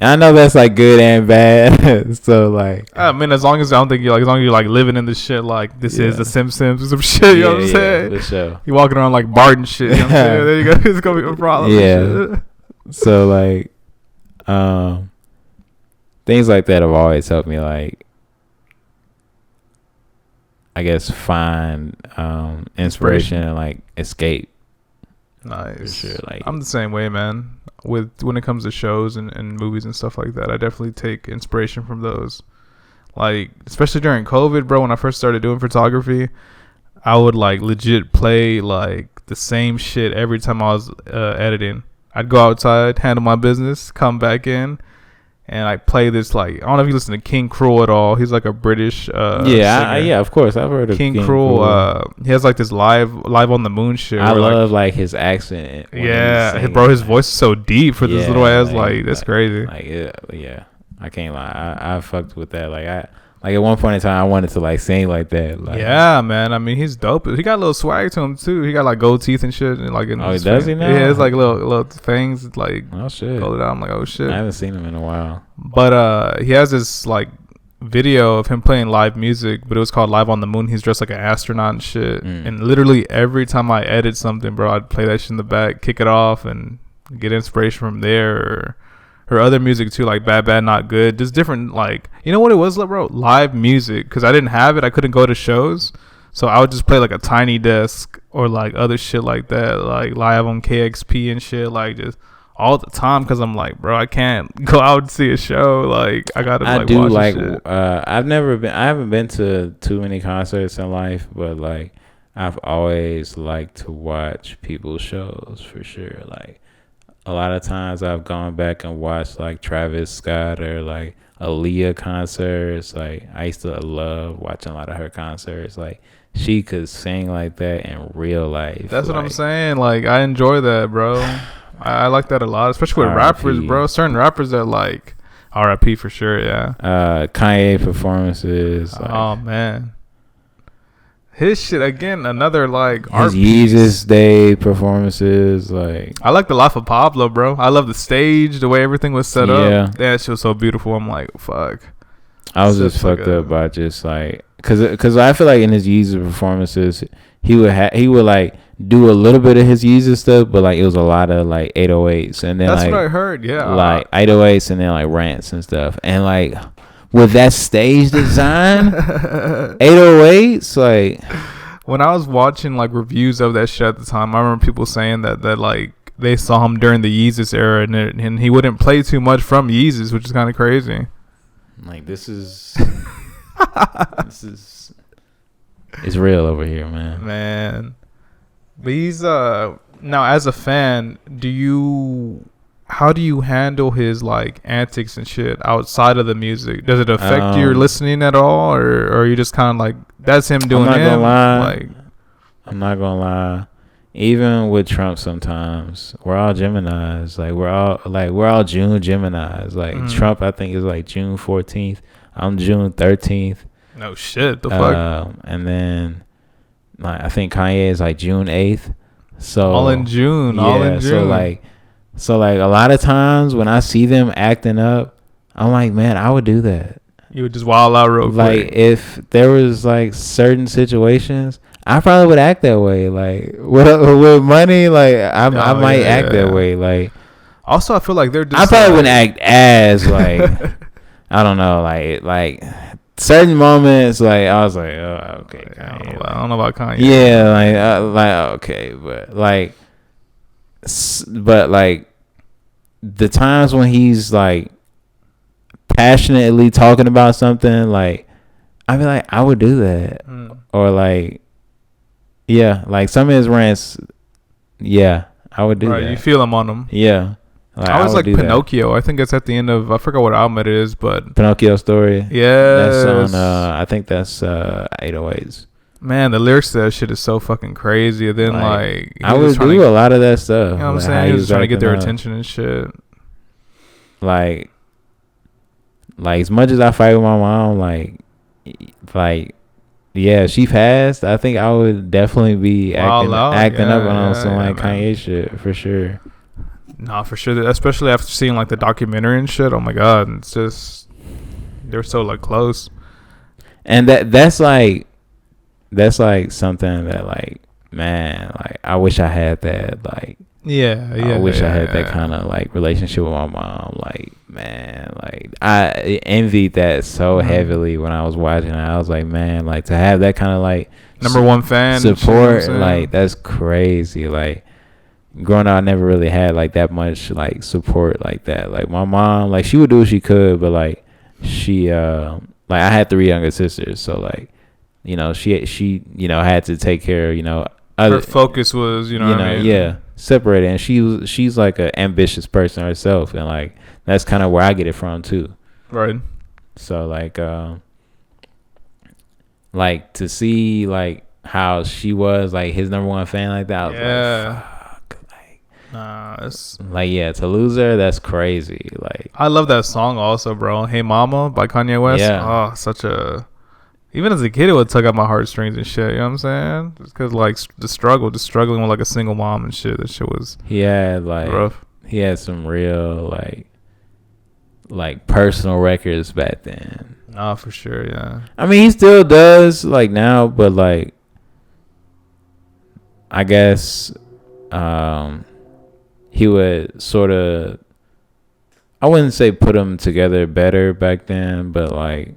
And I know that's like good and bad. So like, I mean, as long as you're like living in this shit, like this is the Simpsons or some shit. You know what I'm saying? For sure. You walking around like Bart and shit. You know what I'm saying? There you go. It's gonna be a problem. Yeah. So like, things like that have always helped me like, I guess find inspiration and like escape. Nice. For sure. Like I'm the same way, man. When it comes to shows and movies and stuff like that, I definitely take inspiration from those. Like especially during COVID, bro, when I first started doing photography, I would like legit play like the same shit every time I was editing. I'd go outside, handle my business, come back in, and I play this like I don't know if you listen to King Cruel at all. He's like a British yeah, of course I've heard of King Cruel. He has like this live on the moon shit. I love like his accent. Yeah, bro, his voice is so deep for this little ass. Like that's crazy. Like yeah, I can't lie. I fucked with that. Like at one point in time I wanted to like sing like that. Like, yeah, man. I mean, he's dope. He got a little swag to him too. He got like gold teeth and shit. And, like, does he now? Yeah, it's like little things like. Oh shit. Gold out. I'm like, oh shit. I haven't seen him in a while. But he has this like video of him playing live music, but it was called Live on the Moon. He's dressed like an astronaut and shit. And literally every time I edit something, bro, I'd play that shit in the back, kick it off, and get inspiration from there. Or her other music too, like Bad Bad Not Good. Just different, like, you know what it was, bro? Live music. Because I didn't have it. I couldn't go to shows. So I would just play like a Tiny Desk or like other shit like that. Like live on KXP and shit. Like just all the time. Because I'm like, bro, I can't go out and see a show. Like I got to like watch like shit. I haven't been to too many concerts in life. But like I've always liked to watch people's shows for sure. Like a lot of times I've gone back and watched like Travis Scott or like Aaliyah concerts. Like I used to love watching a lot of her concerts. Like she could sing like that in real life. That's what I'm saying. Like I enjoy that, bro. I like that a lot, especially with rappers, bro. Certain rappers that like R.I.P. for sure. Yeah. Kanye Performances. Like, oh man. His shit again, another like his Yeezus Day performances. Like I like the Life of Pablo, bro. I love the stage, the way everything was set up. That shit was so beautiful. I'm like, fuck. I was just fucked up by just like, cause I feel like in his Yeezus performances, he would like do a little bit of his Yeezus stuff, but like it was a lot of like 808s and then that's like, what I heard. Yeah, like 808s and then like rants and stuff, and like. With that stage design, 808s, like when I was watching like reviews of that shit at the time, I remember people saying that like they saw him during the Yeezus era and he wouldn't play too much from Yeezus, which is kind of crazy. Like this is it's real over here, man. Man, but he's now as a fan, how do you handle his like antics and shit outside of the music? Does it affect your listening at all, or are you just kind of like that's him doing him? I'm not gonna lie. Even with Trump, sometimes we're all Geminis. Like we're all June Geminis. Like Trump, I think is like June 14th. I'm June 13th. No shit. The fuck. And then like I think Kanye is like June 8th. So all in June. Yeah, all in June. So like a lot of times when I see them acting up, I'm like, man, I would do that. You would just wild out real quick. Like if there was like certain situations, I probably would act that way. Like with money, like I might act that way. Like also, I feel like they're. Just I probably wouldn't act as like I don't know, like certain moments. Like I was like, oh, okay, Kanye. I don't know about Kanye. Yeah, like okay, but like the times when he's like passionately talking about something, like I be like, I would do that. Or like like some of his rants, I would do that. You feel him on them. Yeah. Like, I was like Pinocchio. That. I think it's at the end of, I forgot what album it is, but Pinocchio Story. Yeah. That's on I think that's 808s. Man, the lyrics to that shit is so fucking crazy. And then like I would do a lot of that stuff. You know what I'm saying? He was trying to get their attention and shit. Like as much as I fight with my mom, like yeah, she passed. I think I would definitely be acting up on some Kanye shit for sure. Nah, for sure. Especially after seeing like the documentary and shit. Oh my god, it's just they're so like close. And that's like something that like, man, like I wish I had that. Like I wish I had that kind of like relationship with my mom. Like, man, like I envied that so heavily when I was watching it. I was like, man, like to have that kind of like number one fan support, like that's crazy. Like growing up, I never really had like that much like support like that. Like my mom, like she would do what she could, but like she like I had 3 younger sisters, so like you know, she you know had to take care of, you know, her focus was, you know what I mean? Yeah, separated. And she's like an ambitious person herself, and like that's kind of where I get it from too. Right. So like to see like how she was like his number one fan like that, I was like, fuck, like, nah, it's like, yeah, to lose her, that's crazy. Like, I love that song also, bro. Hey Mama by Kanye West. Yeah. Oh, such a, even as a kid, it would tug at my heartstrings and shit. You know what I'm saying? Just cause like just struggling with like a single mom and shit. That shit was rough. He had some real like personal records back then. Nah, for sure, yeah. I mean, he still does like now, but like, I guess he would sort of, I wouldn't say put them together better back then, but like,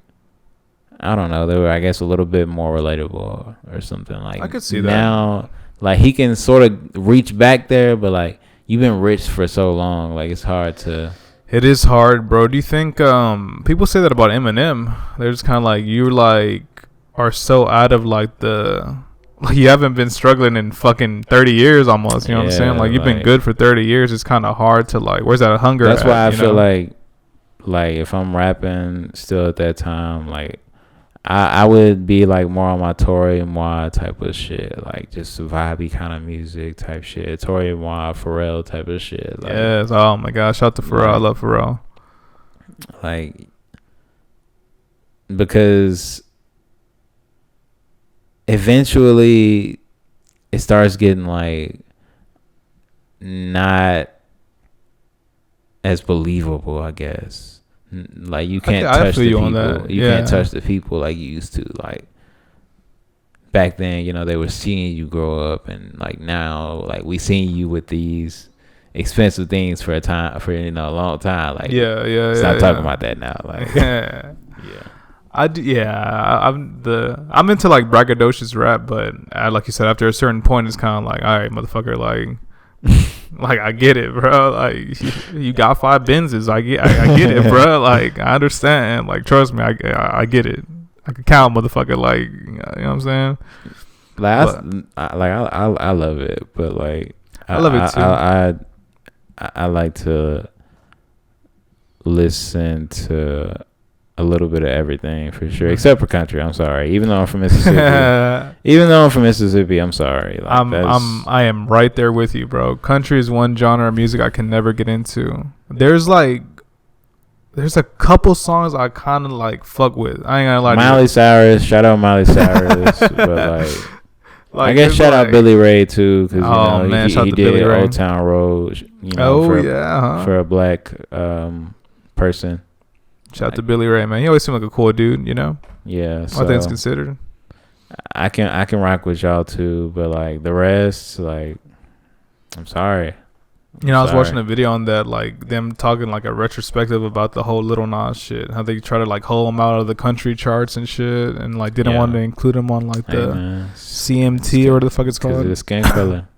I don't know, they were, I guess, a little bit more relatable or something. Like, I could see that. Now, like, he can sort of reach back there, but like, you've been rich for so long, like, it's hard to. It is hard, bro. Do you think people say that about Eminem? They're just kind of like, you like are so out of like the, like, you haven't been struggling in fucking 30 years almost. You know what I'm saying? Like, you've been good for 30 years. It's kind of hard to like, where's that hunger? That's why I feel like if I'm rapping still at that time, like I would be like more on my Tory Moi type of shit, like just vibey kind of music type shit, Tory Moi, Pharrell type of shit. Like, yes, oh my gosh, shout to Pharrell. I love Pharrell. Like, because eventually it starts getting like not as believable, I guess. Like, you can't touch the people. You can't touch the people like you used to. Like, back then, you know, they were seeing you grow up, and like now, like, we seeing you with these expensive things for a long time. Like, stop talking about that now. Like, I'm into like braggadocious rap, but like you said, after a certain point, it's kind of like, all right, motherfucker, like. Like, I get it, bro. Like, you got 5 Benzes. I get it, bro. Like, I understand. Like, trust me, I get it. I can count, motherfucker. Like, you know what I'm saying? Like, I love it, but like, I love it too. I like to listen to a little bit of everything for sure, except for country. I'm sorry, even though I'm from Mississippi. I'm sorry. Like, I am right there with you, bro. Country is one genre of music I can never get into. There's a couple songs I kind of like fuck with. I ain't gonna lie. Miley Cyrus, shout out Miley Cyrus, but like I guess shout out Billy Ray too, because he did Old Town Road. You know, for a black person. Shout out to Billy Ray, man. He always seemed like a cool dude, you know? Yeah. All things considered. I can rock with y'all too, but like the rest, like, I'm sorry. I was watching a video on that, like them talking like a retrospective about the whole Lil Nas shit, how they try to like hold him out of the country charts and shit, and like didn't want to include him on like the CMT or whatever the fuck it's called. Because of the skin color.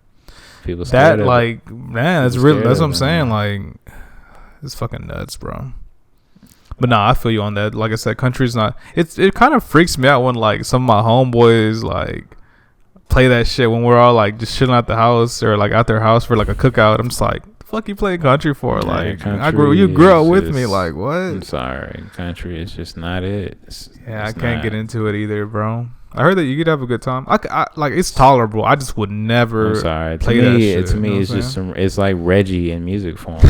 People that like, man, that's real. That's what I'm saying. Like, it's fucking nuts, bro. But nah, I feel you on that. Like I said, country's not. It kind of freaks me out when like some of my homeboys like play that shit when we're all like just chilling at the house or like at their house for like a cookout. I'm just like, the fuck you playing country for? Like, you grew up with me. Like, what? I'm sorry, country is just not it. I can't get into it either, bro. I heard that you could have a good time. I like, it's tolerable. I just would never. I'm sorry. Play that shit. To me, it's just it's like Reggie in music form.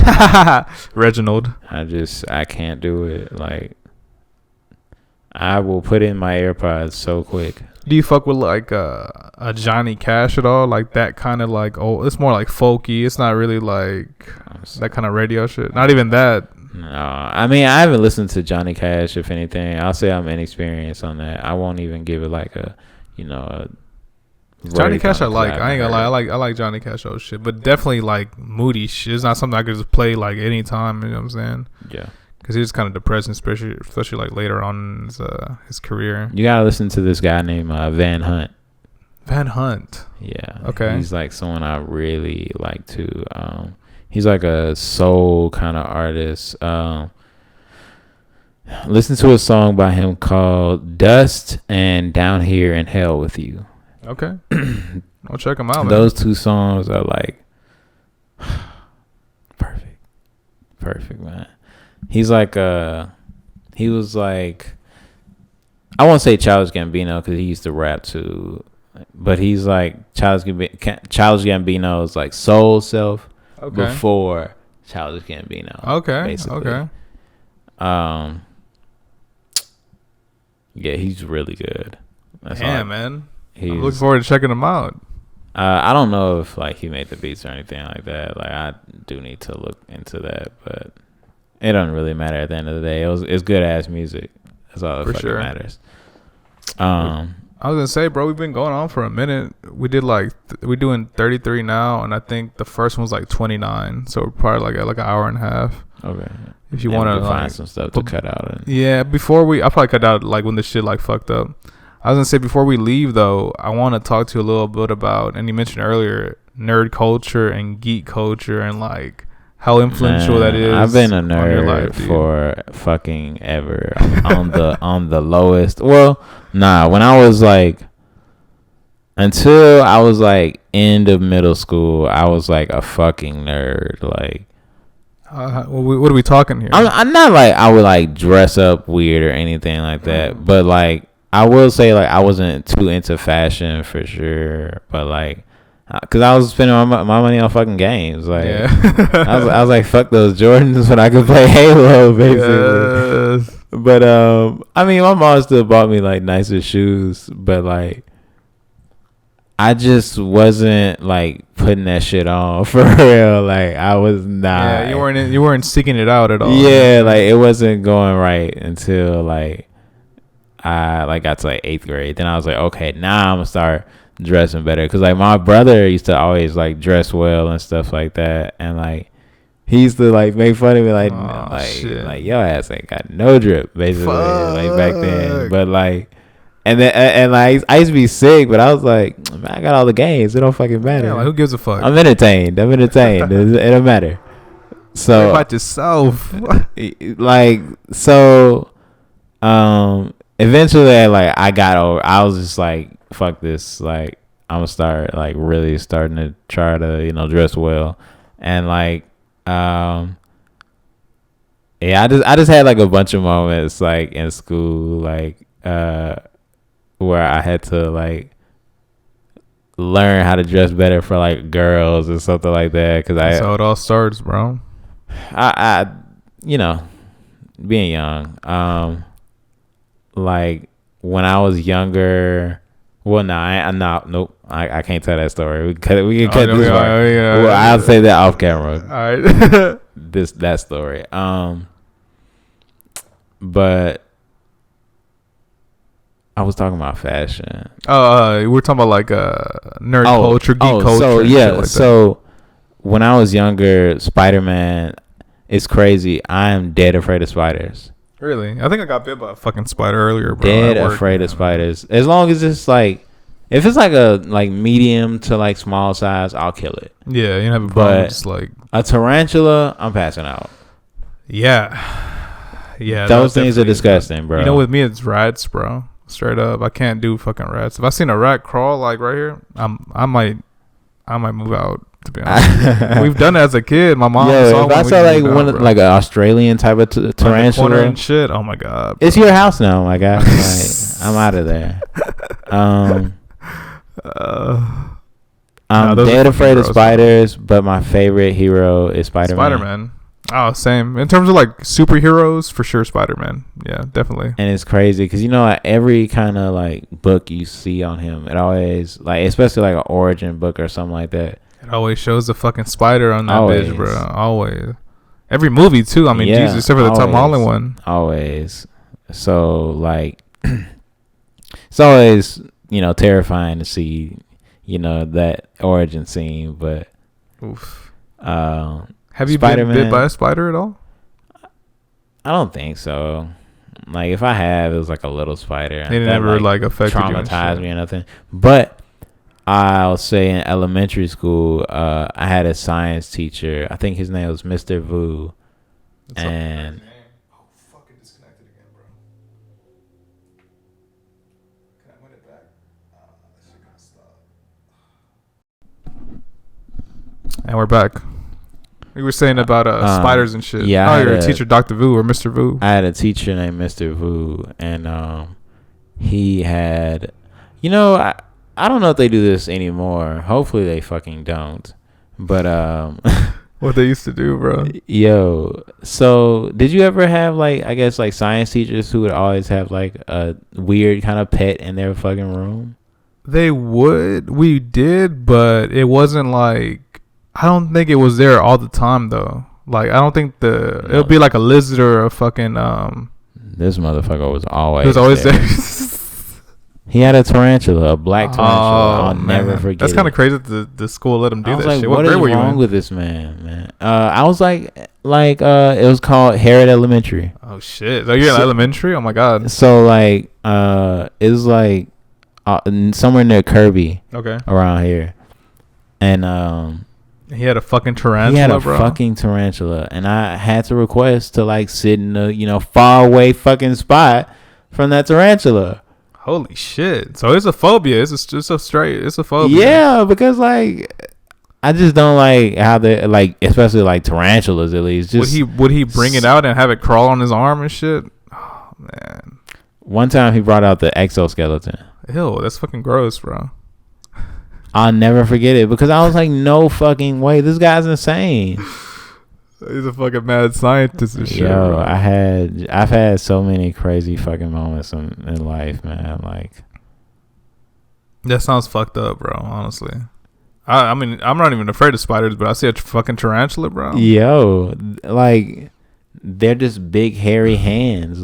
Reginald. I can't do it. Like, I will put in my AirPods so quick. Do you fuck with like a Johnny Cash at all? Like that kind of like, it's more like folky. It's not really like that kind of radio shit. Not even that. No, I mean, I haven't listened to Johnny Cash. If anything, I'll say I'm inexperienced on that. I won't even give it like a, Johnny Cash I like. I ain't gonna lie. I like Johnny Cash old shit, but definitely like moody shit. It's not something I could just play like anytime. You know what I'm saying? Yeah. Because he's kind of depressing, especially like later on in his career. You gotta listen to this guy named Van Hunt. Van Hunt. Yeah. Okay. He's like someone I really like to. He's like a soul kind of artist. Listen to a song by him called Dust and Down Here in Hell with You. Okay. I'll check him out, man. Those two songs are like perfect, man. He's like he was like, I won't say Childish Gambino because he used to rap too, but he's like Childish Gambino's like soul self before Childish Gambino. Okay. Basically. Okay. Yeah, he's really good. Man. I'm looking forward to checking him out. I don't know if like he made the beats or anything like that. Like I do need to look into that, but it doesn't really matter at the end of the day. It's good ass music. That's all that fucking matters. I was gonna say, bro, we've been going on for a minute. We did we're doing 33 now, and I think the first one was like 29. So we're probably like an hour and a half. Okay. If you want to find some stuff to cut out. Yeah, I'll probably cut out like when the shit like fucked up. I was gonna say before we leave though, I want to talk to you a little bit about, and you mentioned earlier, nerd culture and geek culture and like how influential that is. I've been a nerd for fucking ever. on the lowest. Well, nah. When I was like, until I was like end of middle school, I was like a fucking nerd. Like, what are we talking here? I'm not like I would like dress up weird or anything like that, but like I will say like I wasn't too into fashion for sure, but like. Cause I was spending my money on fucking games, like I was like, fuck those Jordans when I could play Halo, basically. Yes. But I mean, my mom still bought me like nicer shoes, but like I just wasn't like putting that shit on for real. Like I was not. Yeah, you weren't seeking it out at all. Yeah, like it wasn't going right until like I like got to like 8th grade. Then I was like, okay, now I'm gonna start dressing better, because like my brother used to always like dress well and stuff like that, and like he used to like make fun of me like your ass ain't got no drip basically. Fuck. Like back then, but like and like I used to be sick, but I was like, man, I got all the games, it don't fucking matter. Like, who gives a fuck? I'm entertained it don't matter. So about yourself. Like so eventually like I got over, I was just like, fuck this, like I'm gonna start like really starting to try to dress well, and like I just had like a bunch of moments like in school like where I had to like learn how to dress better for like girls or something like that, because that's how it all starts, bro. I being young, like when I was younger. Well, nope. I can't tell that story. We can cut this part. Well, I'll say that off camera. All right. that story. But I was talking about fashion. We're talking about like nerd culture, geek culture. So yeah. So when I was younger, Spider-Man, it's crazy. I am dead afraid of spiders. Really? I think I got bit by a fucking spider earlier, bro. Dead afraid of spiders. As long as it's like, if it's like a like medium to like small size, I'll kill it. Yeah, you have a problem. Just like a tarantula, I'm passing out. Yeah. Those things are disgusting, bro. You know, with me, it's rats, bro. Straight up, I can't do fucking rats. If I seen a rat crawl like right here, I might move out. To be honest, we've done it as a kid. My mom saw. If I saw like like an Australian type of tarantula and shit, oh my god, bro. It's your house now, my guy. Like, I'm out of there. I'm dead afraid of spiders, but my favorite hero is Spider-Man. Oh, same. In terms of like superheroes, for sure, Spider-Man. Yeah, definitely. And it's crazy because like, every kind of like book you see on him, it always like, especially like an origin book or something like that. It always shows the fucking spider on that bitch, bro. Always. Every movie, too. I mean, Jesus, except for the Tom Holland one. Always. So, like, it's always, terrifying to see, that origin scene. But, oof. Have you been bit by a spider at all? I don't think so. Like, if I have, it was like a little spider. It never, like affected you. Traumatized me or nothing. But I'll say in elementary school, I had a science teacher. I think his name was Mr. Vu. And oh, fucking disconnected again. And we're back. We were saying about spiders and shit. Yeah. You're a teacher, Dr. Vu or Mr. Vu. I had a teacher named Mr. Vu, and he had, I don't know if they do this anymore. Hopefully they fucking don't. But what they used to do, bro. Yo, so did you ever have I guess science teachers who would always have a weird kind of pet in their fucking room? They would. We did, but it wasn't I don't think it was there all the time though. I don't think it would be a lizard or a fucking This motherfucker was always. He was always there. He had a tarantula, a black tarantula. I'll never forget. That's kind of crazy that the school let him do that shit. What grade were you in? What is wrong with this man? I was it was called Harrod Elementary. Oh shit! You're in elementary? Oh my god. So it was somewhere near Kirby. Okay. Around here, and he had a fucking tarantula. He had a fucking tarantula, and I had to request to sit in a far away fucking spot from that tarantula. Holy shit! So it's a phobia. It's a phobia. Yeah, because I just don't like how they especially tarantulas at least. Just would he bring it out and have it crawl on his arm and shit? Oh man. One time he brought out the exoskeleton. Ew, that's fucking gross, bro. I'll never forget it because I was like, no fucking way, this guy's insane. He's a fucking mad scientist and shit. Yo, bro. I've had so many crazy fucking moments in life, man. That sounds fucked up, bro. Honestly, I mean, I'm not even afraid of spiders, but I see a fucking tarantula, bro. Yo, they're just big hairy hands.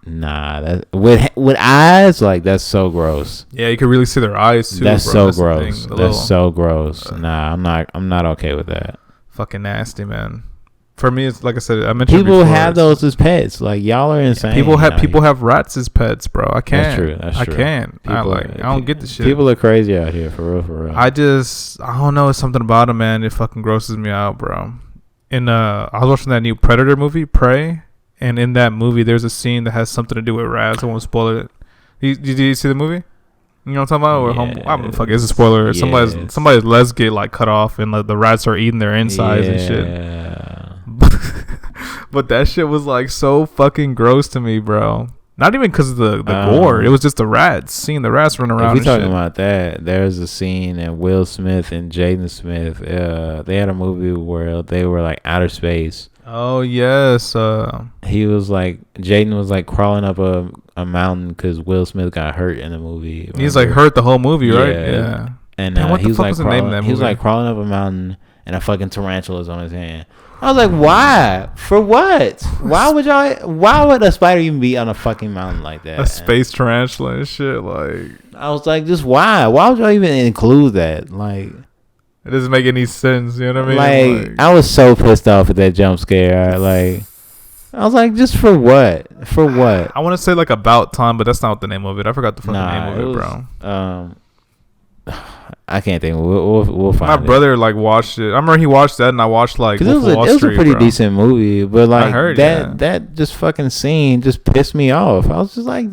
Nah, that with eyes, that's so gross. Yeah, you can really see their eyes too. That's bro. So gross. That's so gross. Nah, I'm not okay with that. Fucking nasty, man. For me, it's like I said. I mentioned people before, have those as pets. Y'all are insane. People have rats as pets, bro. I can't. That's true. I can't. I don't get the shit. People are crazy out here, for real. I don't know. It's something about them, man. It fucking grosses me out, bro. I was watching that new Predator movie, Prey, and in that movie, there's a scene that has something to do with rats. I won't spoil it. Did you see the movie? You know what I'm talking about? Yeah. I don't fuck. It's a spoiler. Yeah. Somebody's legs get cut off, and the rats are eating their insides and shit. But that shit was so fucking gross to me, bro. Not even because of the gore. It was just the rats. Seeing the rats run around. If we're talking about that, there's a scene in Will Smith and Jaden Smith. They had a movie where they were outer space. Oh yes. He was Jaden was crawling up a mountain because Will Smith got hurt in the movie. Remember? He's hurt the whole movie, right? Yeah. And what the fuck was the name of that movie? He was crawling up a mountain and a fucking tarantula's on his hand. I was like, why? For what? Why would a spider even be on a fucking mountain like that? A space tarantula and shit, I was like, just why? Why would y'all even include that? It doesn't make any sense, you know what I mean? I was so pissed off at that jump scare. I was like, just for what? For what? I want to say About Time, but that's not what the name of it. I forgot the fucking name of it, bro. I can't think. We'll find. My brother watched it. I remember he watched that, and I watched Wolf of Wall Street. It was a pretty decent movie, but I heard, that just fucking scene just pissed me off. I was just like,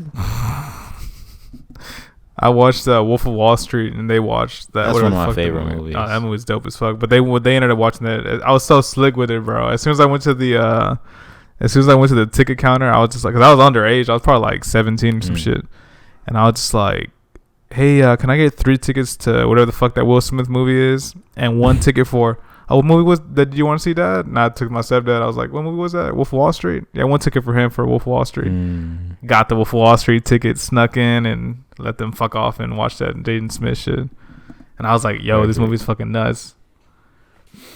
I watched Wolf of Wall Street, and they watched that. That's one of my favorite movies. Oh, that movie's dope as fuck. But they ended up watching that. I was so slick with it, bro. As soon as I went to the ticket counter, I was just because I was underage. I was probably 17 or some shit, and I was just hey, can I get 3 tickets to whatever the fuck that Will Smith movie is, and 1 ticket for what movie was that? Did you want to see that? And I took my stepdad. I was like, what movie was that? Wolf of Wall Street. Yeah, 1 ticket for him for Wolf of Wall Street. Got the Wolf of Wall Street ticket, snuck in, and let them fuck off and watch that Jaden Smith shit. And I was like, yo, this movie's fucking nuts.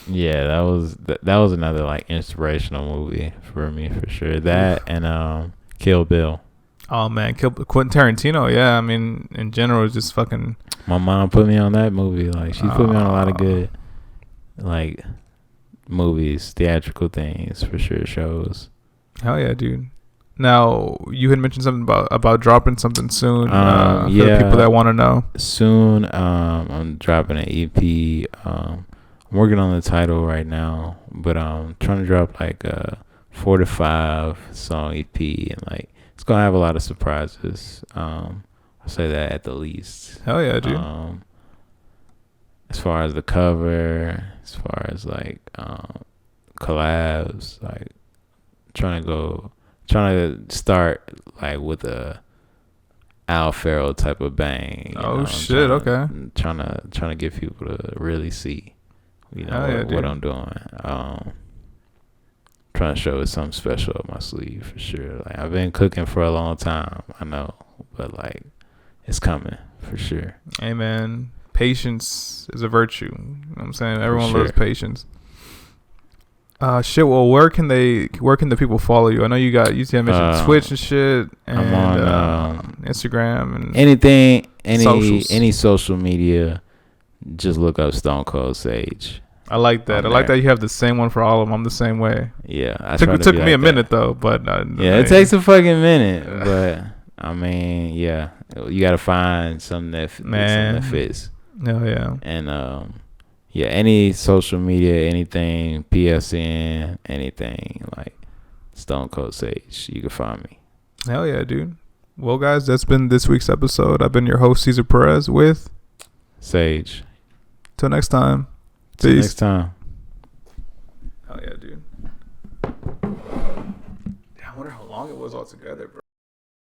Yeah, that was another inspirational movie for me for sure. That and Kill Bill. Oh man, Quentin Tarantino. Yeah, I mean, in general, it's just fucking. My mom put me on that movie. She put me on a lot of good, movies, theatrical things for sure. Shows. Hell yeah, dude. Now you had mentioned something about dropping something soon. For the people that want to know. Soon, I'm dropping an EP. I'm working on the title right now, but I'm trying to drop a 4 to 5 song EP and it's gonna have a lot of surprises. I'll say that at the least. Hell yeah, dude. as far as the cover, as far as like collabs, like trying to start like with a Al Farrell type of bang. Oh shit! Okay. Trying to get people to really see, what I'm doing. Trying to show it's something special up my sleeve for sure. Like I've been cooking for a long time, I know, but like it's coming for sure. Hey man, patience is a virtue. You know what I'm saying? Everyone loves patience. Shit. Well, where can the people follow you? I know you mentioned Twitch and shit, and I'm on Instagram and any social media. Just look up Stone Cold Sage. I like that. I like that you have the same one for all of them. I'm the same way. Yeah, it took me a minute though, but it takes a fucking minute. But I mean, yeah, you gotta find something that fits. Oh yeah. And any social media, anything, PSN, anything like Stone Cold Sage, you can find me. Hell yeah, dude. Well, guys, that's been this week's episode. I've been your host, Cesar Perez, with Sage. Till next time. Till next time. Hell yeah, dude. I wonder how long it was altogether, bro.